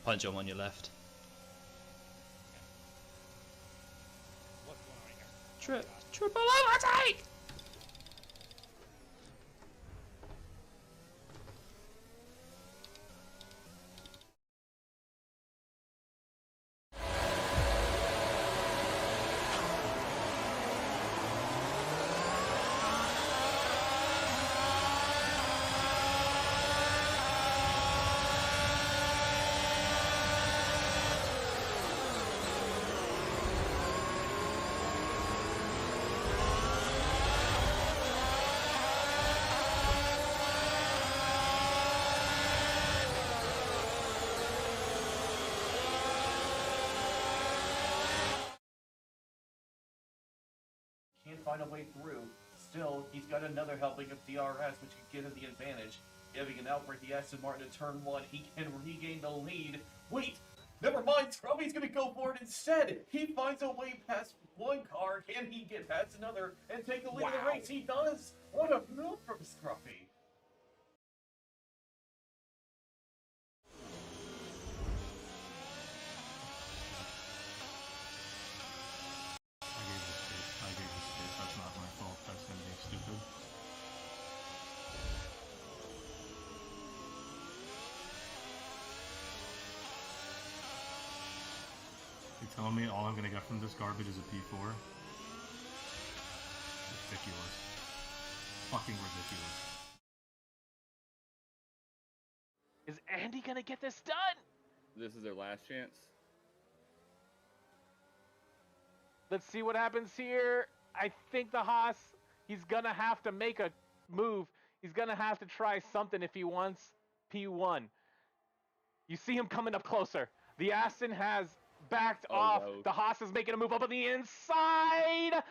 Punch him on your left. Triple overtake! Can't find a way through. Still, he's got another helping of DRS, which can give him the advantage. Giving an outbreak the Aston Martin to turn 1, he can regain the lead. Wait! Never mind, Scruffy's gonna go for it instead! He finds a way past one car, can he get past another, and take the lead of the race? He does! What a move from Scruffy! You're telling me all I'm gonna get from this garbage is a P4? Ridiculous. Fucking ridiculous. Is Andy gonna get this done? This is their last chance. Let's see what happens here. I think the Haas, he's gonna have to make a move. He's gonna have to try something if he wants P1. You see him coming up closer. The Aston has backed off. No. The Haas is making a move up on the inside.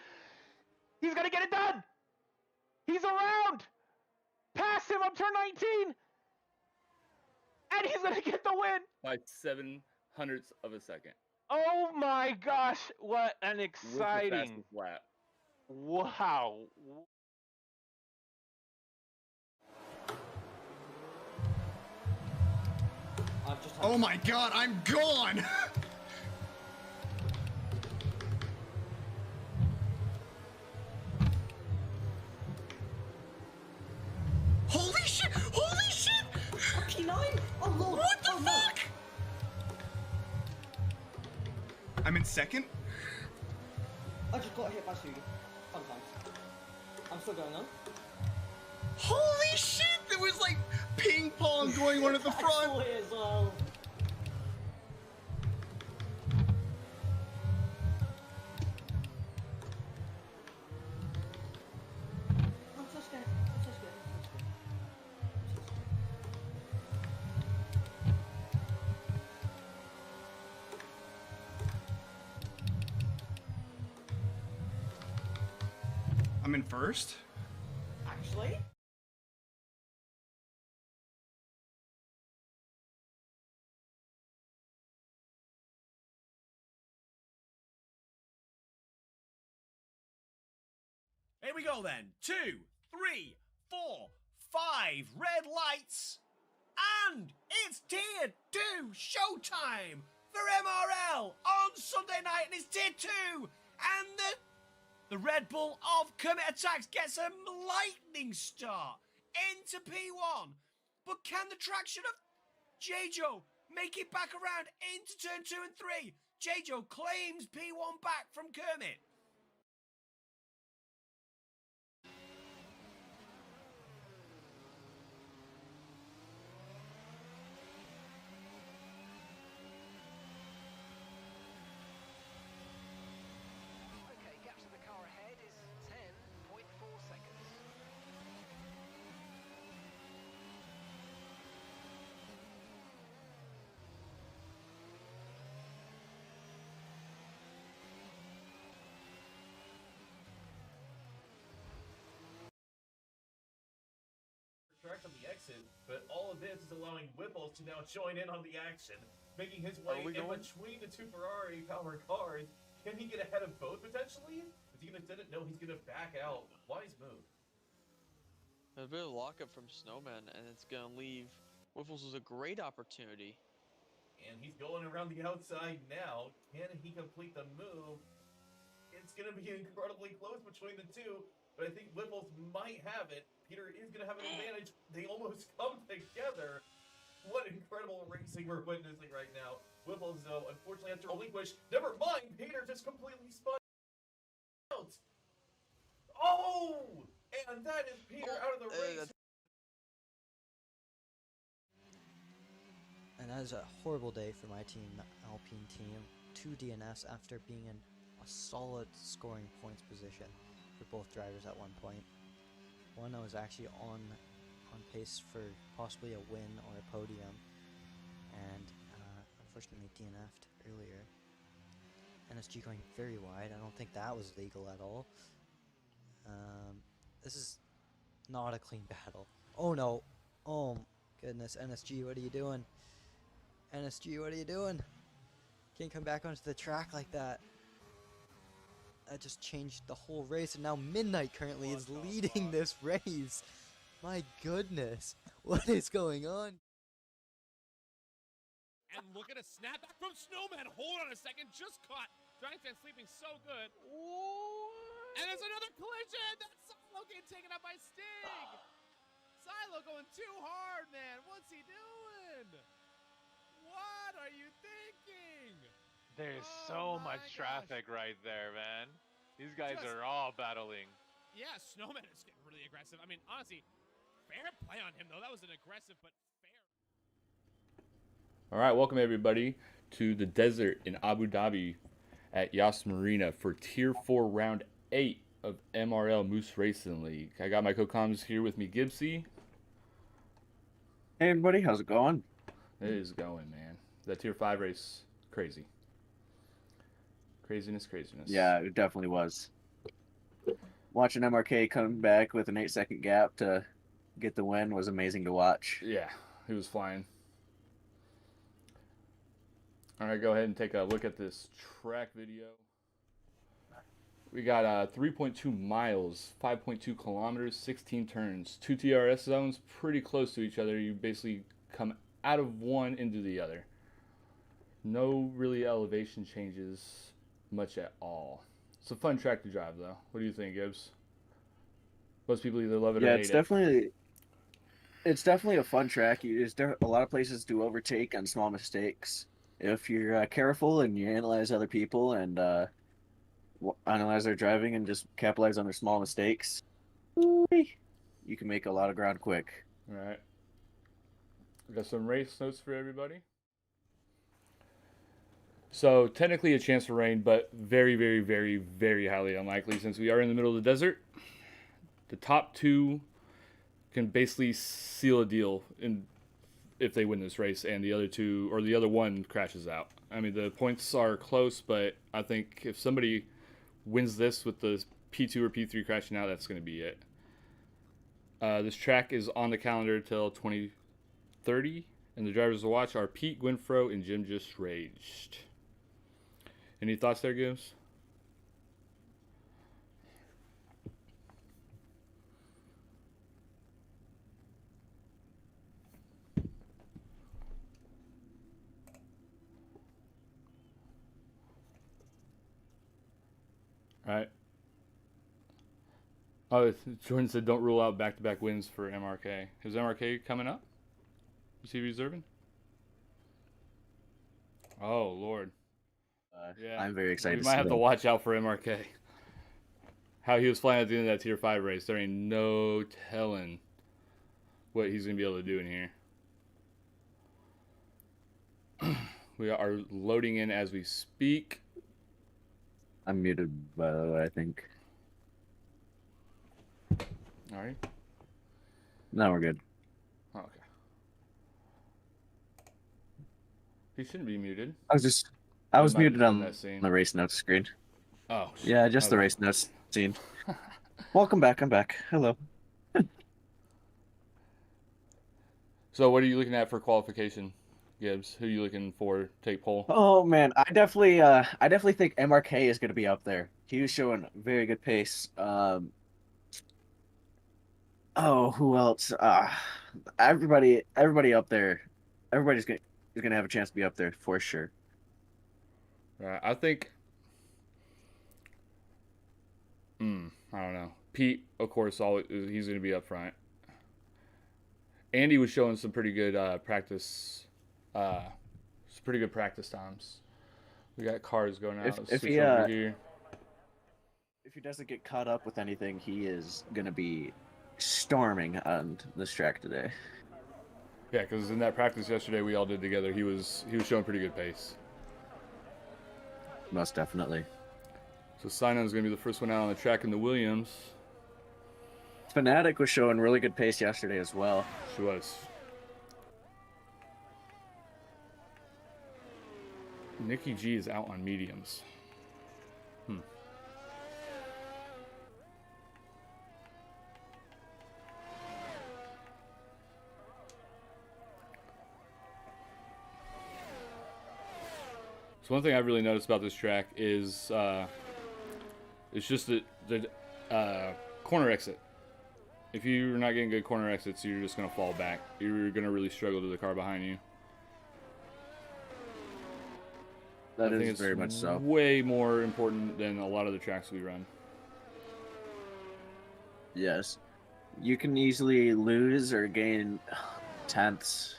He's gonna get it done. He's around. Pass him on turn 19. And he's gonna get the win. By 7/100ths of a second. Oh my gosh, what an With the exciting fastest lap. wow. Oh my god, I'm gone! Holy shit! Holy shit! P9? Oh lord! What the oh, fuck? I'm in second? I just got hit by Sugi. Sometimes. I'm still going on. Holy shit! There was like ping pong going on at the I front! saw it as well. I'm so scared. I'm so scared. I'm so scared. I'm in first? Actually? Here we go then. 2, 3, 4, 5 red lights. And it's tier 2 showtime for MRL on Sunday night, and it's tier 2. And the Red Bull of Commit Attacks gets a lightning start into P1. But can the traction of J-Jo make it back around into turn 2 and 3? J-Jo claims P1 back from Kermit. Okay, gap to the car ahead is 10.4 seconds. Track on the exit, but all of this is allowing Whipples to now join in on the action, making his way in between the two Ferrari powered cars. Can he get ahead of both potentially? Is he gonna didn't know he's gonna back out? Wise move. A bit of lockup from Snowman, and it's gonna leave Wiffles with a great opportunity And he's going around the outside now. Can he complete the move? It's going to be incredibly close between the two, but I think Whipples might have it. Peter is going to have an advantage. They almost come together. What incredible racing we're witnessing right now. Whipples, though, unfortunately, has to relinquish. Never mind, Peter just completely spun out. Oh! And that is Peter out of the race. And that is a horrible day for my team, the Alpine team. 2 DNFs after being in a solid scoring points position for both drivers at one point. One I was actually on pace for possibly a win or a podium, and unfortunately DNF'd earlier. NSG going very wide. I don't think that was legal at all. This is not a clean battle. Oh no. Oh goodness, NSG, what are you doing? NSG, what are you doing? Can't come back onto the track like that. That just changed the whole race, and now Midnight currently is leading this race. My goodness, what is going on? And look at a snapback from Snowman. Hold on a second, just caught. Giant Fan sleeping so good. And there's another collision. That's Silo getting taken up by Stig. Silo going too hard, man. What's he doing? What are you thinking? There's so much traffic right there, man. These guys are all battling. Yeah, Snowman is getting really aggressive. I mean, honestly, fair play on him, though. That was an aggressive but fair. All right, welcome everybody to the desert in Abu Dhabi at Yas Marina for Tier 4 Round 8 of MRL Moose Racing League. I got my co-coms here with me, Gibbsy. Hey everybody, how's it going? It is going, man. That Tier 5 race, crazy. Craziness. Yeah, it definitely was. Watching MRK come back with an 8-second gap to get the win was amazing to watch. Yeah, he was flying. All right, go ahead and take a look at this track video. We got 3.2 miles, 5.2 kilometers, 16 turns, 2 TRS zones, pretty close to each other. You basically come out of one into the other. No really elevation changes much at all. It's a fun track to drive, though. What do you think, Gibbs? Most people either love it or hate it. It's definitely a fun track. A lot of places do overtake on small mistakes. If you're careful and you analyze other people and analyze their driving and just capitalize on their small mistakes, you can make a lot of ground quick. All right. We got some race notes for everybody. So technically a chance for rain, but very, very, very, very highly unlikely since we are in the middle of the desert. The top two can basically seal a deal if they win this race, and the other two, or the other one, crashes out. I mean, the points are close, but I think if somebody wins this with the P2 or P3 crashing out, that's going to be it. This track is on the calendar till 2030, and the drivers to watch are Pete, Gwinfro, and Jim Just Raged. Any thoughts there, Gibbs? All right. Oh, Jordan said don't rule out back-to-back wins for MRK. Is MRK coming up? Is he reserving? Oh, Lord. Yeah, I'm very excited. We might have to watch out for MRK. How he was flying at the end of that Tier 5 race. There ain't no telling what he's going to be able to do in here. We are loading in as we speak. I'm muted, by the way, I think. All right. No, we're good. Oh, okay. He shouldn't be muted. I was muted on the race notes screen. Oh. Yeah, just the race notes scene. Welcome back. I'm back. Hello. So, what are you looking at for qualification, Gibbs? Who are you looking for? Take poll. Oh man, I definitely think MRK is going to be up there. He was showing very good pace. Oh, who else? Everybody up there. Everybody's going. is going to have a chance to be up there for sure. Right. I think. I don't know. Pete, of course, he's going to be up front. Andy was showing some pretty good practice. Some pretty good practice times. We got cars going out. If he over here. If he doesn't get caught up with anything, he is going to be storming on this track today. Yeah, because in that practice yesterday we all did together, he was showing pretty good pace. Most definitely. So Sinon's going to be the first one out on the track in the Williams. Fnatic was showing really good pace yesterday as well. She was. Nikki G is out on mediums. So one thing I've really noticed about this track is it's just the corner exit. If you're not getting good corner exits, you're just going to fall back. You're going to really struggle to the car behind you. I think it's very much so. Way more important than a lot of the tracks we run. Yes. You can easily lose or gain tenths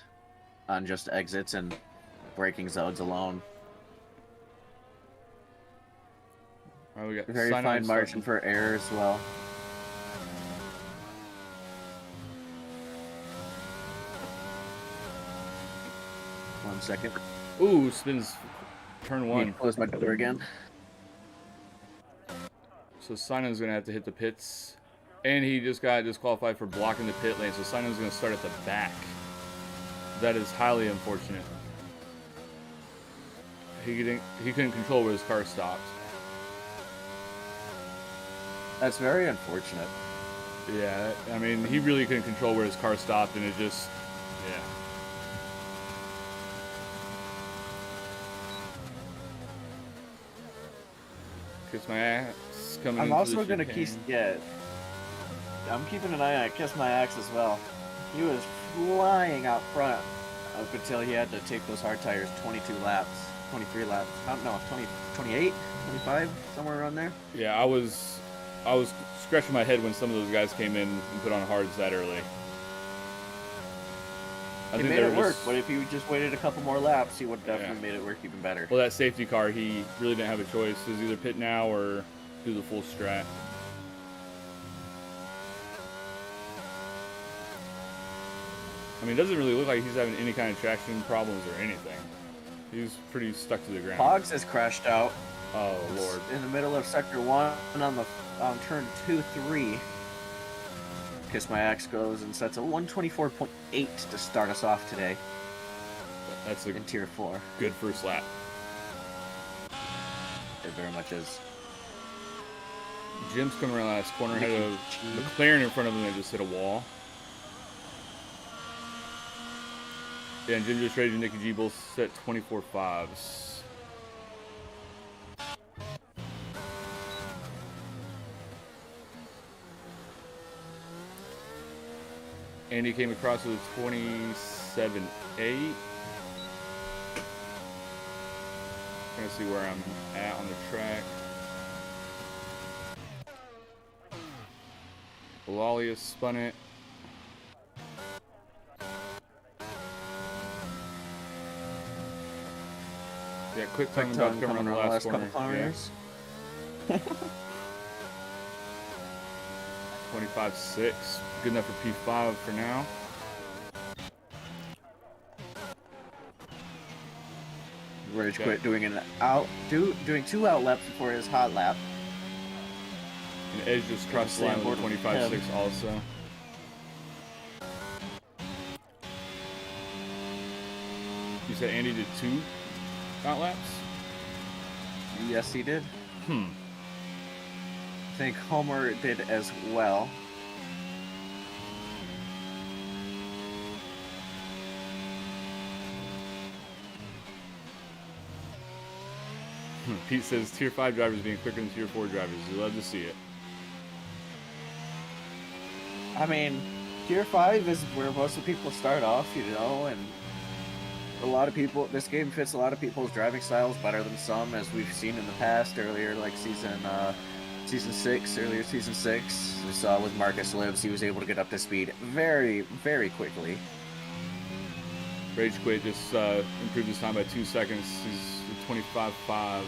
on just exits and braking zones alone. Right, we got very fine margin for error as well. One second. Ooh, spins turn one. Close my door again. So Sinon's going to have to hit the pits. And he just got disqualified for blocking the pit lane. So Sinon's going to start at the back. That is highly unfortunate. He couldn't control where his car stopped. That's very unfortunate. Yeah, I mean, he really couldn't control where his car stopped, and it just, yeah. Kiss my ass coming. I'm also going to keep, I'm keeping an eye on Kiss My Axe as well. He was flying out front up until he had to take those hard tires 22 laps, 23 laps. I don't know, 20, 28, 25, somewhere around there. Yeah, I was scratching my head when some of those guys came in and put on hards that early. He made it work, but if he just waited a couple more laps, he would have definitely made it work even better. Well, that safety car, he really didn't have a choice. It was either pit now or do the full strat. I mean, it doesn't really look like he's having any kind of traction problems or anything. He's pretty stuck to the ground. Pogs has crashed out. Oh, Lord. In the middle of Sector 1 on turn 2-3. Kiss My Axe goes and sets a 124.8 to start us off today. That's in Tier 4. Good first lap. It very much is. Jim's coming around last corner, had a McLaren in front of him that just hit a wall. Yeah, and Jim just traded Nikki G both set 24.5s. Andy came across with a 27.8. Trying to see where I'm at on the track. Eulalia spun it. Yeah, quick time about to come around the last corner. Yeah. 25.6. Good enough for P5 for now. Rage quit doing doing 2 out laps before his hot lap. And Edge just crossed the line with 25.6 also. You said Andy did 2 out laps? Yes, he did. I think Homer did as well. Pete says Tier 5 drivers being quicker than Tier 4 drivers. You love to see it. I mean, Tier 5 is where most of the people start off, you know, and a lot of people. This game fits a lot of people's driving styles better than some, as we've seen in the past. Earlier, like season 6, earlier season 6, we saw with Marcus Lives, he was able to get up to speed very, very quickly. Rage Quit just improved his time by 2 seconds. He's 25.5.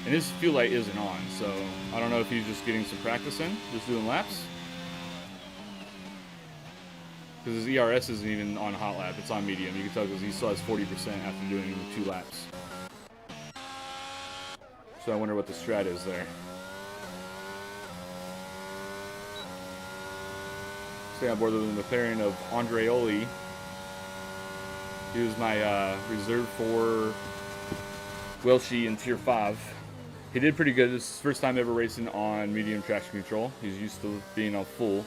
And his fuel light isn't on, so I don't know if he's just getting some practice in, just doing laps. Because his ERS isn't even on hot lap, it's on medium. You can tell because he still has 40% after doing 2 laps. So I wonder what the strat is there. Stay on board with the McLaren of Andreoli. He was my reserve for Welshi in Tier 5. He did pretty good. This is his first time ever racing on medium traction control. He's used to being on full.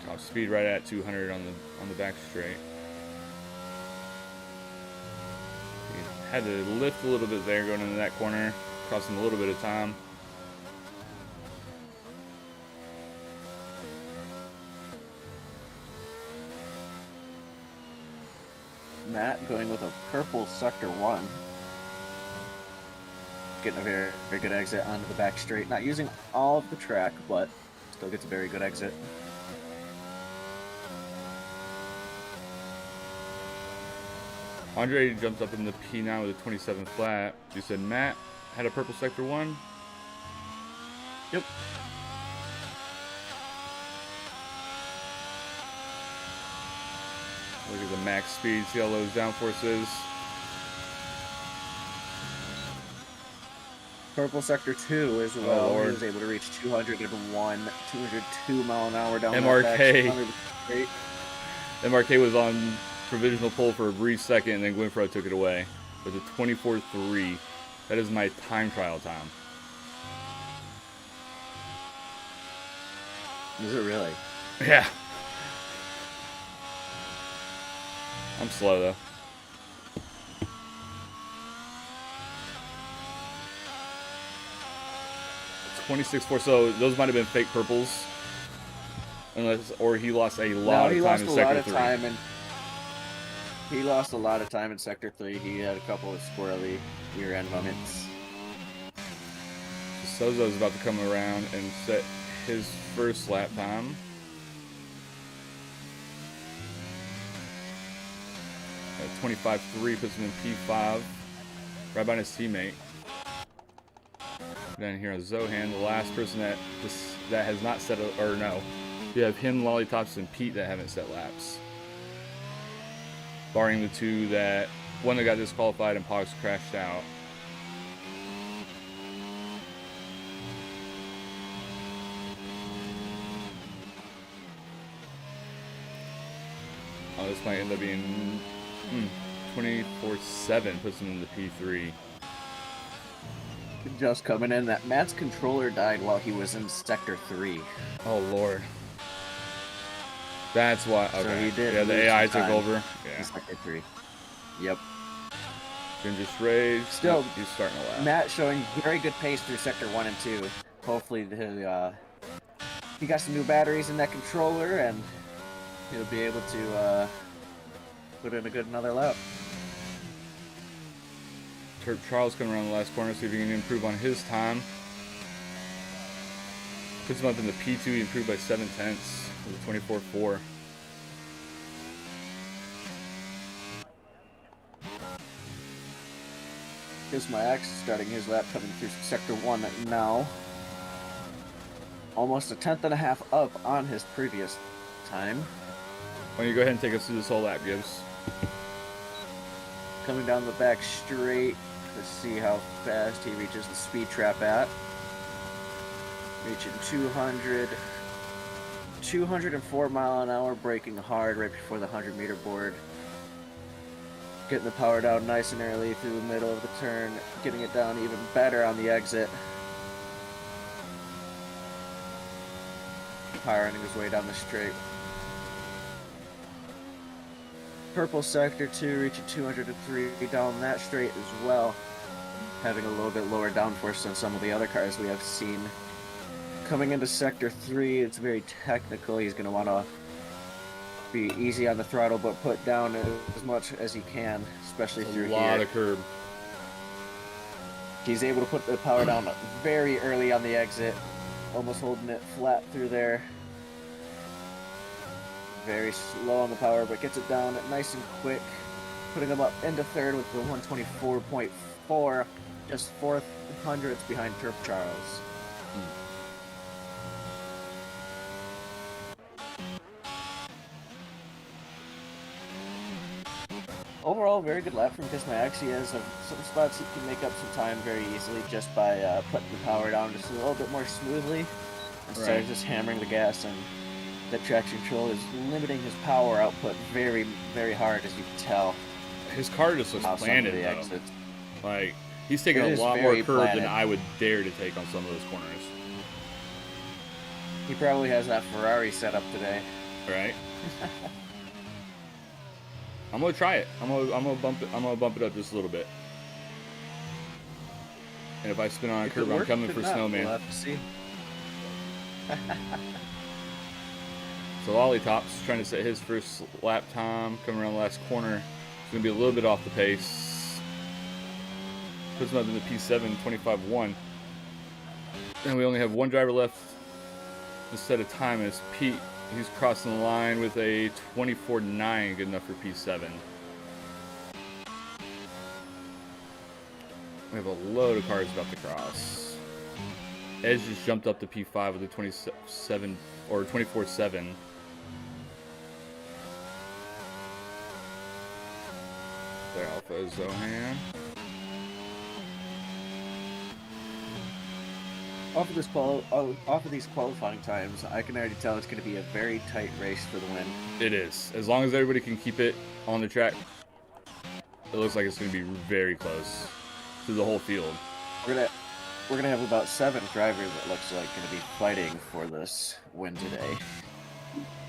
Top speed right at 200 on the back straight. He had to lift a little bit there going into that corner, cost him a little bit of time. Matt going with a purple sector 1. Getting a very, very good exit onto the back straight. Not using all of the track, but still gets a very good exit. Andre jumped up in the P9 with a 27 flat. You said Matt had a purple sector 1? Yep. Look at the max speed, see how low his downforce is. Purple sector 2 as well. He was able to reach 202 mile an hour down MRK. that MRK was on provisional pole for a brief second, and then Gwynfro took it away with a 24.3. That is my time trial time. Is it really? Yeah. I'm slow though. 26.4. So those might have been fake purples, unless or he lost a lot of time in sector 3. He lost a lot of time in sector 3. He had a couple of squirrely rear end moments. Sozo's about to come around and set his first lap time. At 25.3 puts him in P5, right behind his teammate. Down here on Zohan, the last person that has not set a, or no, you have him, Lollipops, and Pete that haven't set laps. Barring the two that, one that got disqualified and Pogs crashed out. Oh, this might end up being 24/7, puts him in the P3. Just coming in, that Matt's controller died while he was in sector 3. Oh lord. That's why. Okay. So he did. Yeah, the AI took over. Yeah. Sector 3. Yep. Ginger's Rage. Still, he's starting to laugh. Matt showing very good pace through sector 1 and 2. Hopefully, he got some new batteries in that controller, and he'll be able to put in a good another lap. Turp Charles coming around the last corner, see if he can improve on his time. Puts him up in the P2, he improved by 7/10 with a 24.4. Here's my X starting his lap coming through sector 1 now. Almost a 1/10.5 up on his previous time. Why don't you go ahead and take us through this whole lap, Gibbs? Coming down the back straight to see how fast he reaches the speed trap at. Reaching 204 mile an hour, braking hard right before the 100-meter board. Getting the power down nice and early through the middle of the turn, getting it down even better on the exit. Powering his way down the straight. Purple sector 2 reaching 203 down that straight as well. having a little bit lower downforce than some of the other cars we have seen. Coming into Sector 3, it's very technical. He's going to want to be easy on the throttle, but put down as much as he can, especially through here. A lot of curb. He's able to put the power down very early on the exit, almost holding it flat through there. Very slow on the power, but gets it down nice and quick, putting him up into third with the 124.4, just 400ths behind Turf Charles. Overall, very good lap from Kismax. He has some spots he can make up some time very easily just by putting the power down just a little bit more smoothly instead of just hammering the gas, and the traction control is limiting his power output very, very hard, as you can tell. His car just looks planted, though. Exits. Like, he's taking a lot more curve than I would dare to take on some of those corners. He probably has that Ferrari set up today. Right? I'm gonna try it. I'm gonna bump it up just a little bit. And if I spin on a curve, I'm coming for Snowman. We'll have to see. So Lollytop's trying to set his first lap time, coming around the last corner. It's gonna be a little bit off the pace. Puts him up in the P7, 25-1. And we only have one driver left to set a time, and it's Pete. He's crossing the line with a 24.9, good enough for P7. We have a load of cars about to cross. Edge just jumped up to P5 with a 27 or 24.7. There, Alpha Zohan. Off of these qualifying times, I can already tell it's going to be a very tight race for the win. It is. As long as everybody can keep it on the track, it looks like it's going to be very close to the whole field. We're gonna have about 7 drivers that looks like going to be fighting for this win today.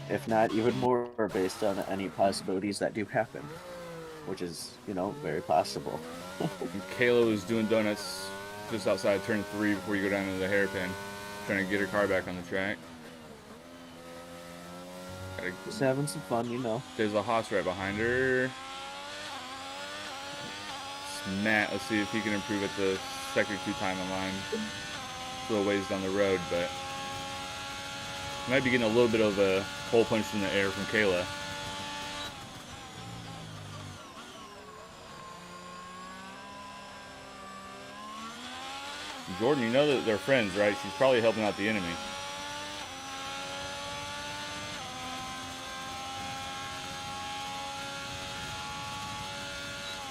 If not even more, based on any possibilities that do happen, which is, you know, very possible. Kayla is doing donuts just outside turn 3 before you go down into the hairpin, trying to get her car back on the track. Just having some fun, you know. There's a Haas right behind her. It's Matt. Let's see if he can improve at the sector 2 time in line. It's a little ways down the road, but might be getting a little bit of a hole punch in the air from Kayla. Jordan, you know that they're friends, right? She's probably helping out the enemy.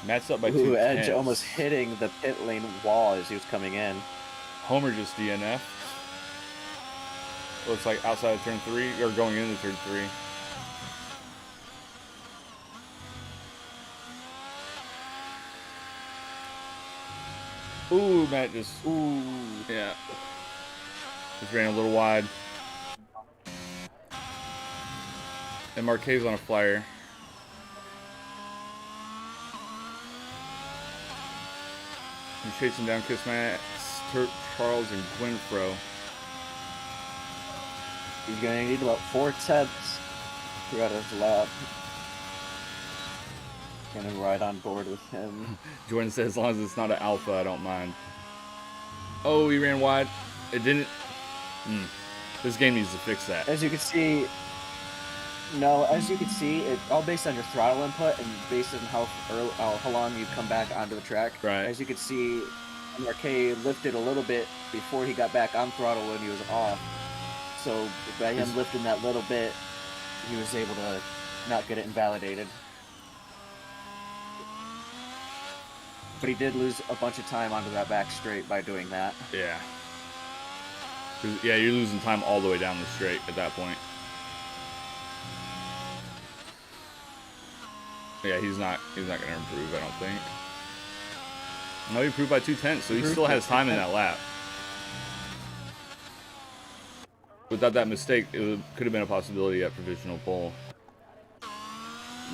Matt's up by 2 Edge tenths. almost hitting the pit lane wall as he was coming in. Homer just DNF. Looks like outside of turn 3, or going into turn 3. Ooh, Matt just, yeah. Just ran a little wide. And Marquez on a flyer. He's chasing down Kismat, Charles, and Gwynfro. He's going to need about 4 tenths throughout his lap. Gonna ride on board with him. Jordan says, as long as it's not an alpha, I don't mind. Oh, he ran wide. It didn't. This game needs to fix that. As you can see, it's all based on your throttle input and based on how long you come back onto the track. Right. As you can see, Marquez lifted a little bit before he got back on throttle when he was off. So by him lifting that little bit, he was able to not get it invalidated. But he did lose a bunch of time onto that back straight by doing that. Yeah. Yeah, you're losing time all the way down the straight at that point. Yeah, he's not going to improve, I don't think. No, he improved by 2 tenths, so he still has time in that lap. Without that mistake, it could have been a possibility at provisional pole.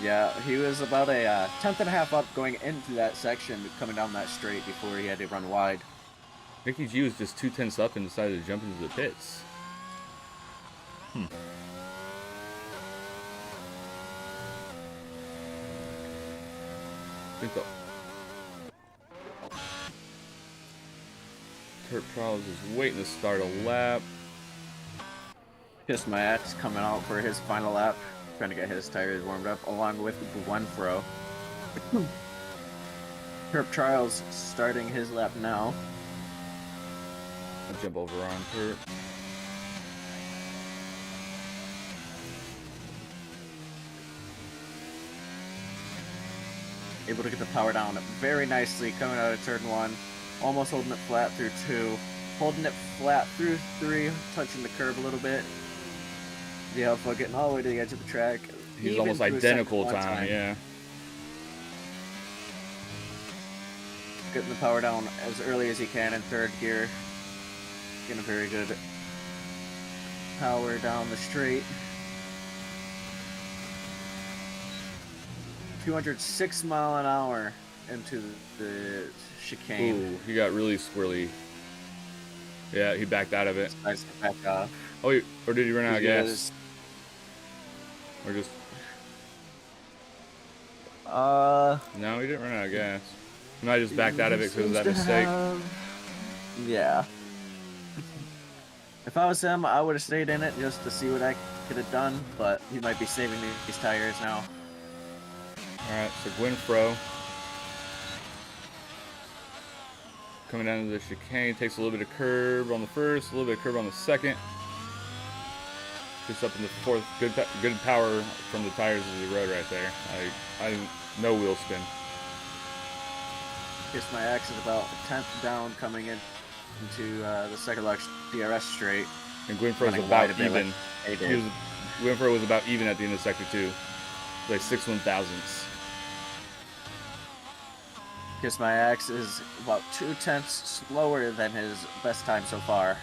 Yeah, he was about a tenth and a half up going into that section, coming down that straight before he had to run wide. Mickey G was just 2/10 up and decided to jump into the pits. I think the Turp Trials is waiting to start a lap. Kiss My Ass coming out for his final lap, trying to get his tires warmed up, along with Gwenfro. Turp Trials starting his lap now. I'll jump over on Turp. Able to get the power down very nicely coming out of turn 1. Almost holding it flat through 2. Holding it flat through 3, touching the curb a little bit. The Alpha getting all the way to the edge of the track. He's almost identical time, yeah. Getting the power down as early as he can in third gear. Getting a very good power down the straight. 206 mile an hour into the chicane. Ooh, he got really squirrely. Yeah, he backed out of it. Nice to back off. Oh, or did he run out of gas? Or just... No, he didn't run out of gas. He might have just backed out of it because of that mistake. Yeah. If I was him, I would have stayed in it just to see what I could have done, but he might be saving these tires now. Alright, so Gwenfro coming down to the chicane, takes a little bit of curb on the first, a little bit of curb on the second. Just up in the fourth, good power from the tires of the road right there. No wheel spin. Kiss My Axe is about a tenth down coming into the second Lux DRS straight. And Gwenfro was about even. Gwenfro was about even at the end of sector 2. Like 6 1/1000ths. Kiss My Axe is about 0.2 slower than his best time so far.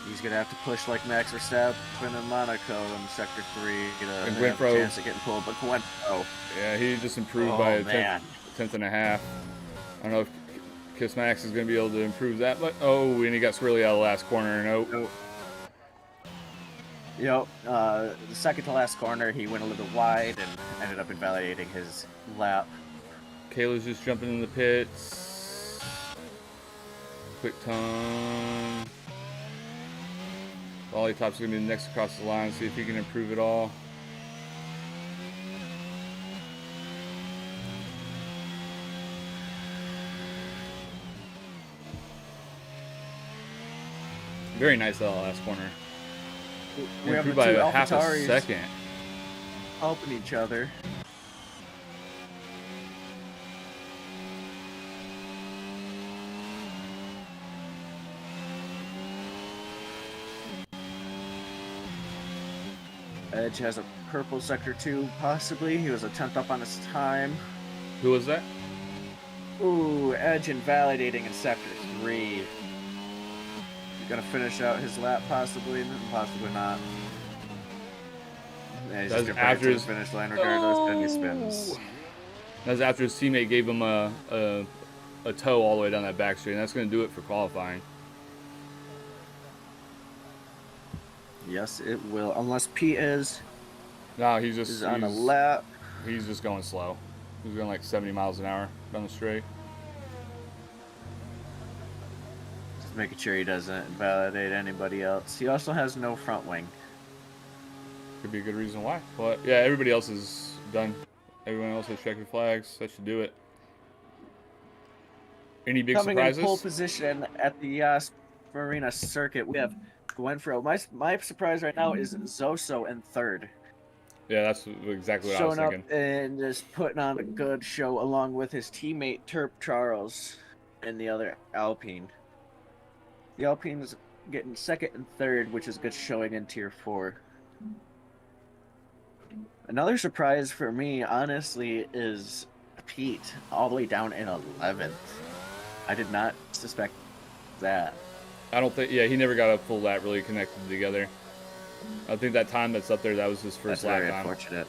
He's gonna have to push like Max Verstappen in Monaco in sector 3 to have a chance of getting pulled. But Gwenfro, yeah, he just improved by a tenth and a half. I don't know if Kiss My Axe is going to be able to improve that, but and he got squirrely out of the last corner. Nope. The second to last corner, he went a little wide and ended up invalidating his lap. Kayla's just jumping in the pits. Quick tongue. Ollie Top's going to be the next across the line, see if he can improve it all. Very nice out of the last corner. We have improved by the half a second. Helping each other. Edge has a purple sector 2, possibly. He was a 10th up on his time. Who was that? Ooh, Edge invalidating in sector 3. He's gonna finish out his lap, possibly, possibly not. Yeah, he's just gonna bring it to the finish line regardless, then he spins. That's after his teammate gave him a toe all the way down that back straight, and that's gonna do it for qualifying. Yes, it will. Unless Pete is. No, he's on a lap. He's just going slow. He's going like 70 miles an hour down the straight. Just making sure he doesn't invalidate anybody else. He also has no front wing. Could be a good reason why. But yeah, everybody else is done. Everyone else has checkered flags. That should do it. Any big surprises? Coming in pole position at the Marina circuit, we have Gwenfro. My surprise right now is Zoso in third. Yeah, that's exactly what I was thinking. Showing up and just putting on a good show along with his teammate Turp Charles and the other Alpine. The Alpine's getting second and third, which is good showing in Tier 4. Another surprise for me, honestly, is Pete all the way down in 11th. I did not suspect that. I don't think. Yeah, he never got a full lap really connected together. I think that time that's up there, that was his first That's lap very time. unfortunate.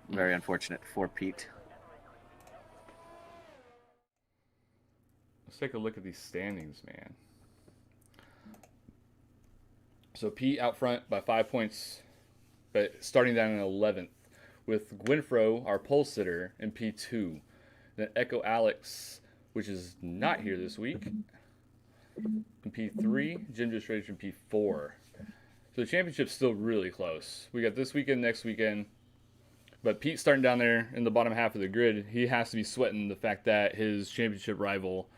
Very unfortunate for Pete. Let's take a look at these standings, man. So Pete out front by 5 points, but starting down in 11th, with Gwynfro, our pole sitter, in P2. Then Echo Alex, which is not here this week, in P3. Jim Just Rage in P4. So the championship's still really close. We got this weekend, next weekend. But Pete starting down there in the bottom half of the grid, he has to be sweating the fact that his championship rival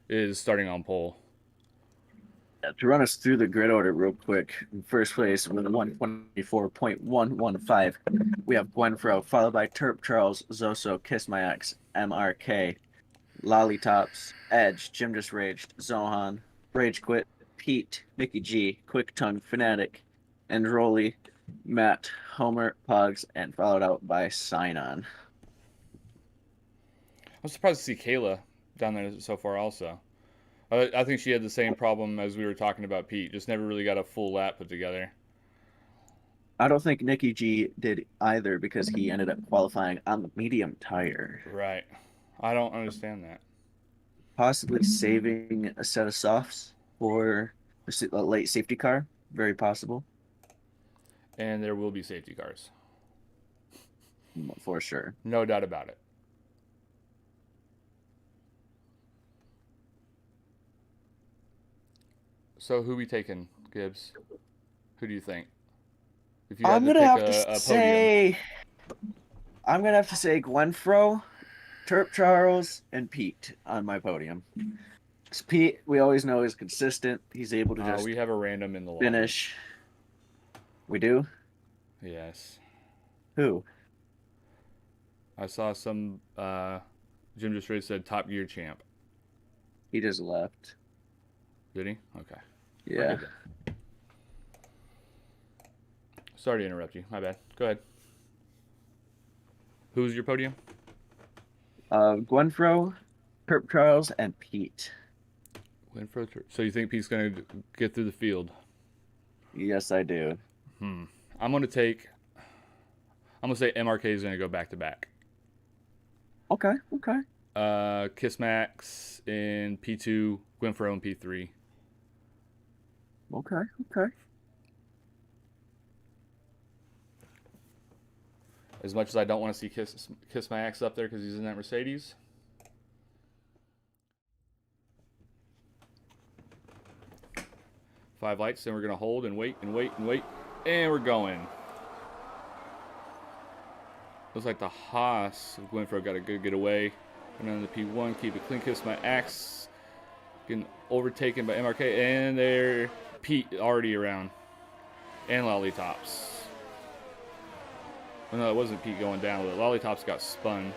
is starting on pole. To run us through the grid order real quick, in first place with 124.115, we have Gwenfro, followed by Terp Charles, Zoso, Kiss My Ex, MRK, Lollytops, Edge, Jim Just Raged, Zohan, Rage Quit, Pete, Mickey G, Quick Tongue, Fanatic, and Rolly, Matt, Homer, Pugs, and followed out by Sign On. I'm surprised to see Kayla down there so far also. I think she had the same problem as we were talking about Pete. Just never really got a full lap put together. I don't think Nicky G did either because he ended up qualifying on the medium tire. Right. I don't understand that. Possibly saving a set of softs for a late safety car. Very possible. And there will be safety cars. For sure. No doubt about it. So who we taking, Gibbs? Who do you think? If you I'm had gonna have pick to a say, I'm gonna have to say Gwenfro, Terp Charles, and Pete on my podium. 'Cause Pete, we always know, is consistent. He's able to just we have a random in the finish. We do? Yes. Who? I saw some Jim Just Rage said Top Gear champ. He just left. Did he? Okay. Yeah. Sorry to interrupt you. My bad. Go ahead. Who's your podium? Gwenfro, Terp Charles, and Pete. Gwenfro. So you think Pete's going to get through the field? Yes, I do. I'm going to say MRK is going to go back to back. Okay, okay. Kiss Max in P2, Gwenfro in P3. Okay, okay. As much as I don't want to see Kiss My Ex up there because he's in that Mercedes. Five lights, then we're going to hold and wait and wait and wait. And we're going. Looks like the Haas of Gwenfro got a good getaway. And on the P1, keep it clean. Kiss My Ex. Getting overtaken by MRK. And there, Pete already around. And Lollytops. Well, no, it wasn't Pete going down. But Lollytops got spun.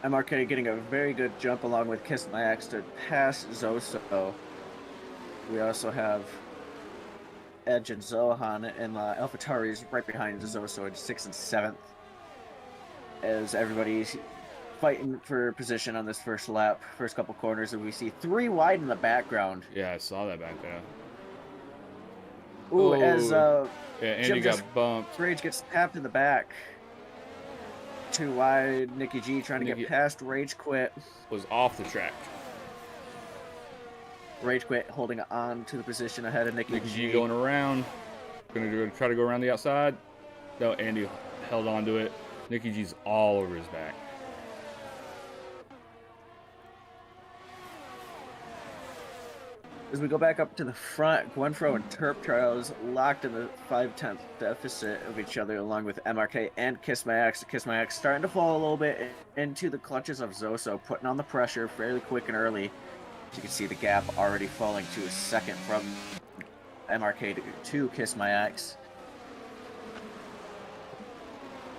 MRK getting a very good jump along with Kiss My Ex to pass Zoso. We also have Edge and Zohan and AlphaTauri's right behind Zoso in 6th and 7th. As everybody's fighting for position on this first lap, first couple corners, and we see 3 wide in the background. Yeah, I saw that back there. Ooh, as Andy got bumped. Rage gets tapped in the back. 2 wide, Nicky G trying to get past Rage Quit. Was off the track. Rage Quit holding on to the position ahead of Nicky G. Going around. Gonna try to go around the outside. No, Andy held on to it. Nicky G's all over his back. As we go back up to the front, Gwenfro and Terp Charles locked in the 5/10 deficit of each other, along with MRK and Kiss My Ex. Kiss My Ex starting to fall a little bit into the clutches of Zoso, putting on the pressure fairly quick and early. As you can see the gap already falling to a second from MRK to Kiss My Ex.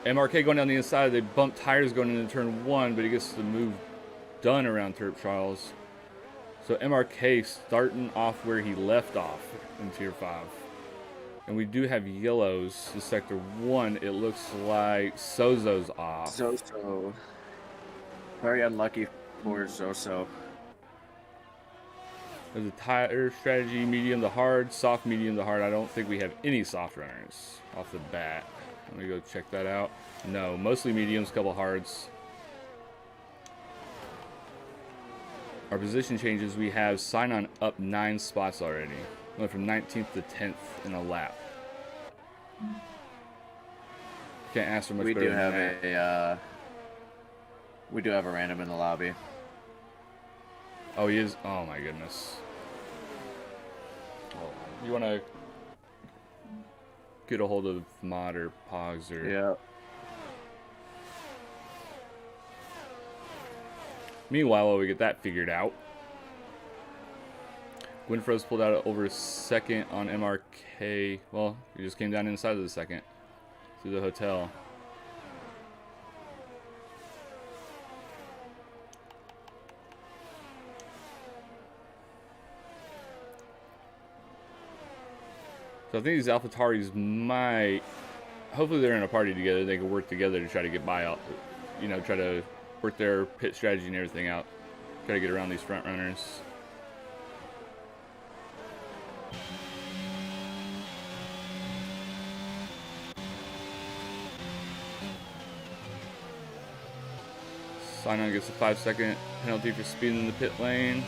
MRK going down the inside. They bump tires going into turn 1, but he gets the move done around Terp Charles. So MRK starting off where he left off in Tier 5. And we do have yellows in sector 1. It looks like Sozo's off. Zoso. Very unlucky for Zoso. There's a tire strategy, medium to hard, soft, medium to hard. I don't think we have any soft runners off the bat. Let me go check that out. No, mostly mediums, couple hards. Our position changes, we have Sign-On up 9 spots already. Went from 19th to 10th in a lap. Can't ask for much better than that. We do have a random in the lobby. Oh, he is? Oh my goodness. Well, you want to get a hold of Mod or Pogs or... Yeah. Meanwhile, while we get that figured out, Winfrow's pulled out over a second on MRK. Well, he just came down inside of the second through the hotel. So I think these AlphaTauris might, hopefully they're in a party together. They can work together to try to get by out, you know, try to work their pit strategy and everything out. Try to get around these front runners. Sign-On gets a 5-second penalty for speeding in the pit lane.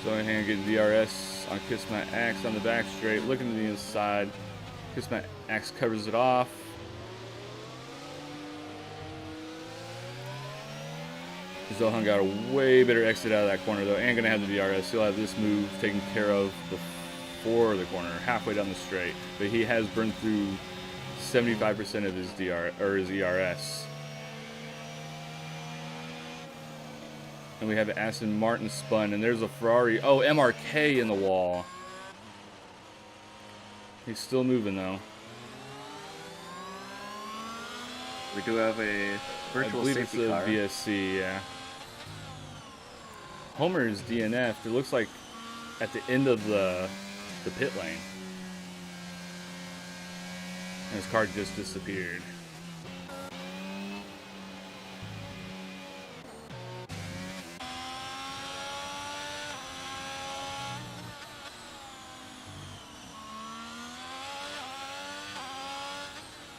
Zohan getting DRS on Kiss My Axe on the back straight, looking to the inside. Kiss My Axe covers it off. Zohan got a way better exit out of that corner though, and gonna have the DRS. He'll have this move taken care of before the corner, halfway down the straight. But he has burned through 75% of his his ERS. And we have Aston Martin spun, and there's a Ferrari. Oh, MRK in the wall. He's still moving, though. We do have a virtual safety car. I believe it's a VSC, yeah. Homer is DNF'd. It looks like at the end of the pit lane. And his car just disappeared.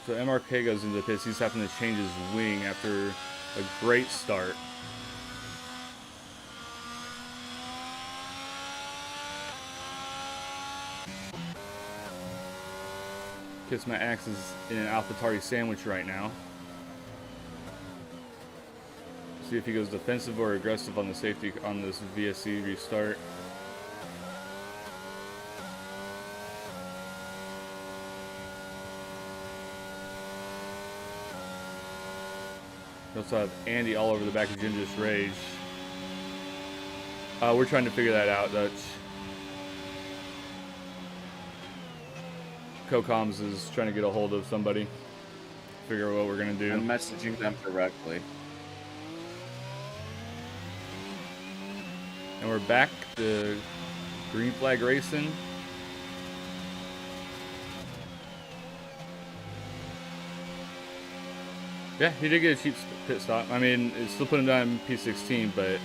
So MRK goes into the pits. He's having to change his wing after a great start. Kiss My Axe is in an AlphaTauri sandwich right now. See if he goes defensive or aggressive on the safety on this VSC restart. We also have Andy all over the back of Ginger's Rage. We're trying to figure that out, Dutch. CoComs is trying to get a hold of somebody. Figure out what we're going to do. I'm messaging them directly. And we're back to green flag racing. Yeah, he did get a cheap pit stop. I mean, it's still putting him down P16, but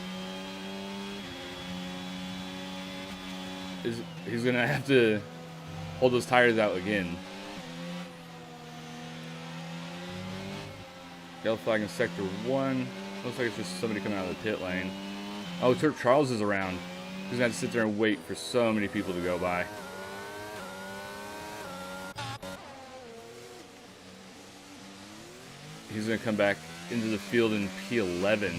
he's going to have to hold those tires out again. Yellow flag in sector 1. Looks like it's just somebody coming out of the pit lane. Oh, Turk Charles is around. He's going to have to sit there and wait for so many people to go by. He's going to come back into the field in P11.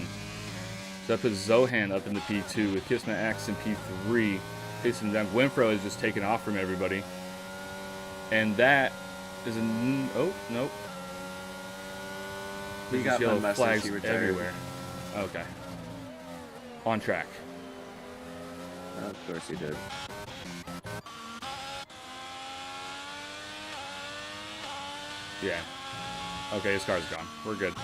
So that puts Zohan up into P2 with Kiss My Axe in P3. Facing down. Winfrow is just taking off from everybody. And that is a... Oh, nope. We got yellow one flags message everywhere. Okay. On track. Of course he did. Yeah. Okay, his car's gone. We're good.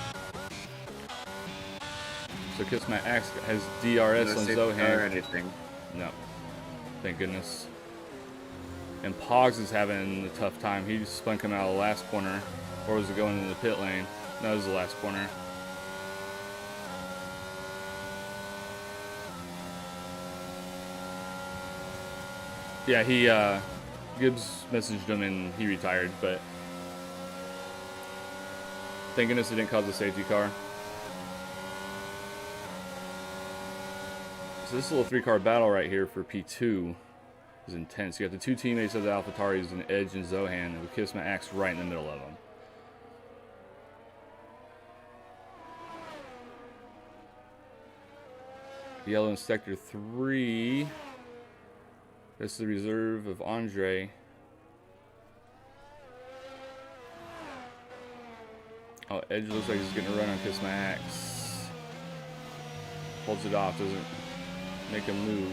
So Kiss My Axe has DRS No on safety car or Zohan. anything. No. Thank goodness. And Pogs is having a tough time. He just spun coming out of the last corner. Or was it going into the pit lane? No, it was the last corner. Yeah, he, Gibbs messaged him and he retired, but thank goodness it didn't cause a safety car. So this little 3-car battle right here for P2 is intense. You got the two teammates of the AlphaTauris in Edge and Zohan, and with Kiss My Axe right in the middle of them. Yellow in Sector 3. This is the reserve of Andre. Oh, Edge looks like he's getting a run on Kiss My Axe. Holds it off, doesn't make a move.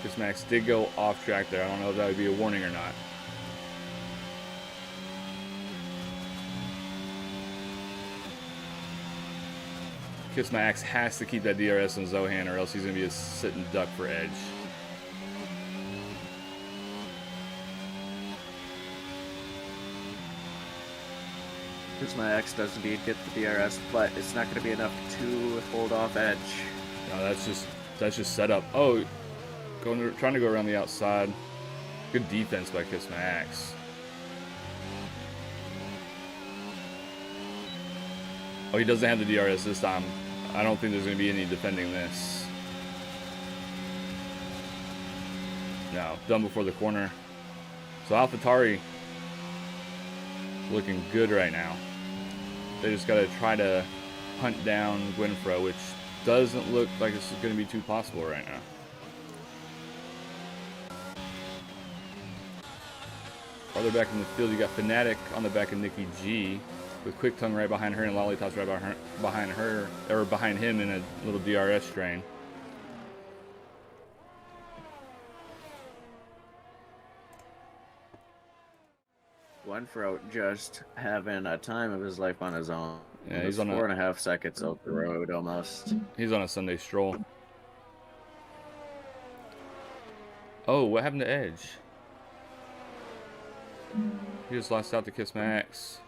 Kiss My Axe did go off track there. I don't know if that would be a warning or not. Kiss My Axe has to keep that DRS on Zohan or else he's going to be a sitting duck for Edge. Kiss My Axe does indeed get the DRS, but it's not going to be enough to hold off Edge. No, that's just set up. Oh, trying to go around the outside. Good defense by Kiss My Axe. Oh, he doesn't have the DRS this time. I don't think there's going to be any defending this. No, done before the corner. So AlphaTauri looking good right now. They just got to try to hunt down Gwynfro, which doesn't look like this is going to be too possible right now. Farther back in the field, you got Fnatic on the back of Nikki G, with Quick Tongue right behind her and Lollipops right behind her, or behind him in a little DRS strain. Gwynfro just having a time of his life on his own. Yeah, he's on 4.5 seconds off the road almost. He's on a Sunday stroll. Oh, what happened to Edge? He just lost out to Kiss My Axe.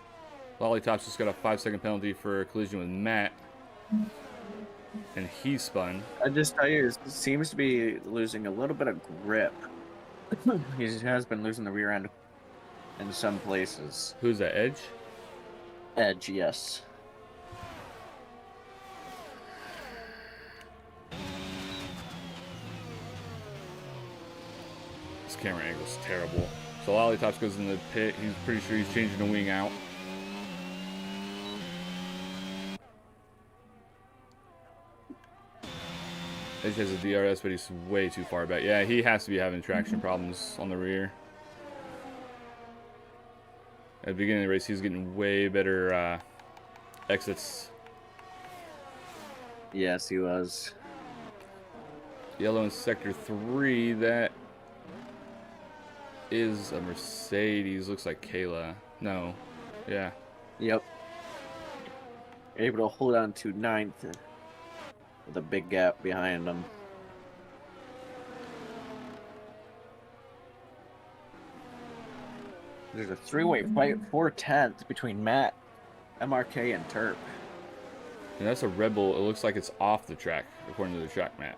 Lollipops just got a 5-second penalty for a collision with Matt. And he spun. I just tell you, he seems to be losing a little bit of grip. He has been losing the rear end in some places. Who's that, Edge? Edge, yes. This camera angle's terrible. So Lollipops goes in the pit. He's pretty sure he's changing the wing out. Edge has a DRS, but he's way too far back. Yeah, he has to be having traction problems on the rear. At the beginning of the race, he was getting way better exits. Yes, he was. Yellow in Sector 3, that is a Mercedes. Looks like Kayla. No. Yeah. Yep. Able to hold on to 9th with a big gap behind him. There's a three-way fight for 10th between Matt, MRK, and Terp. And that's a Red Bull. It looks like it's off the track, according to the track map.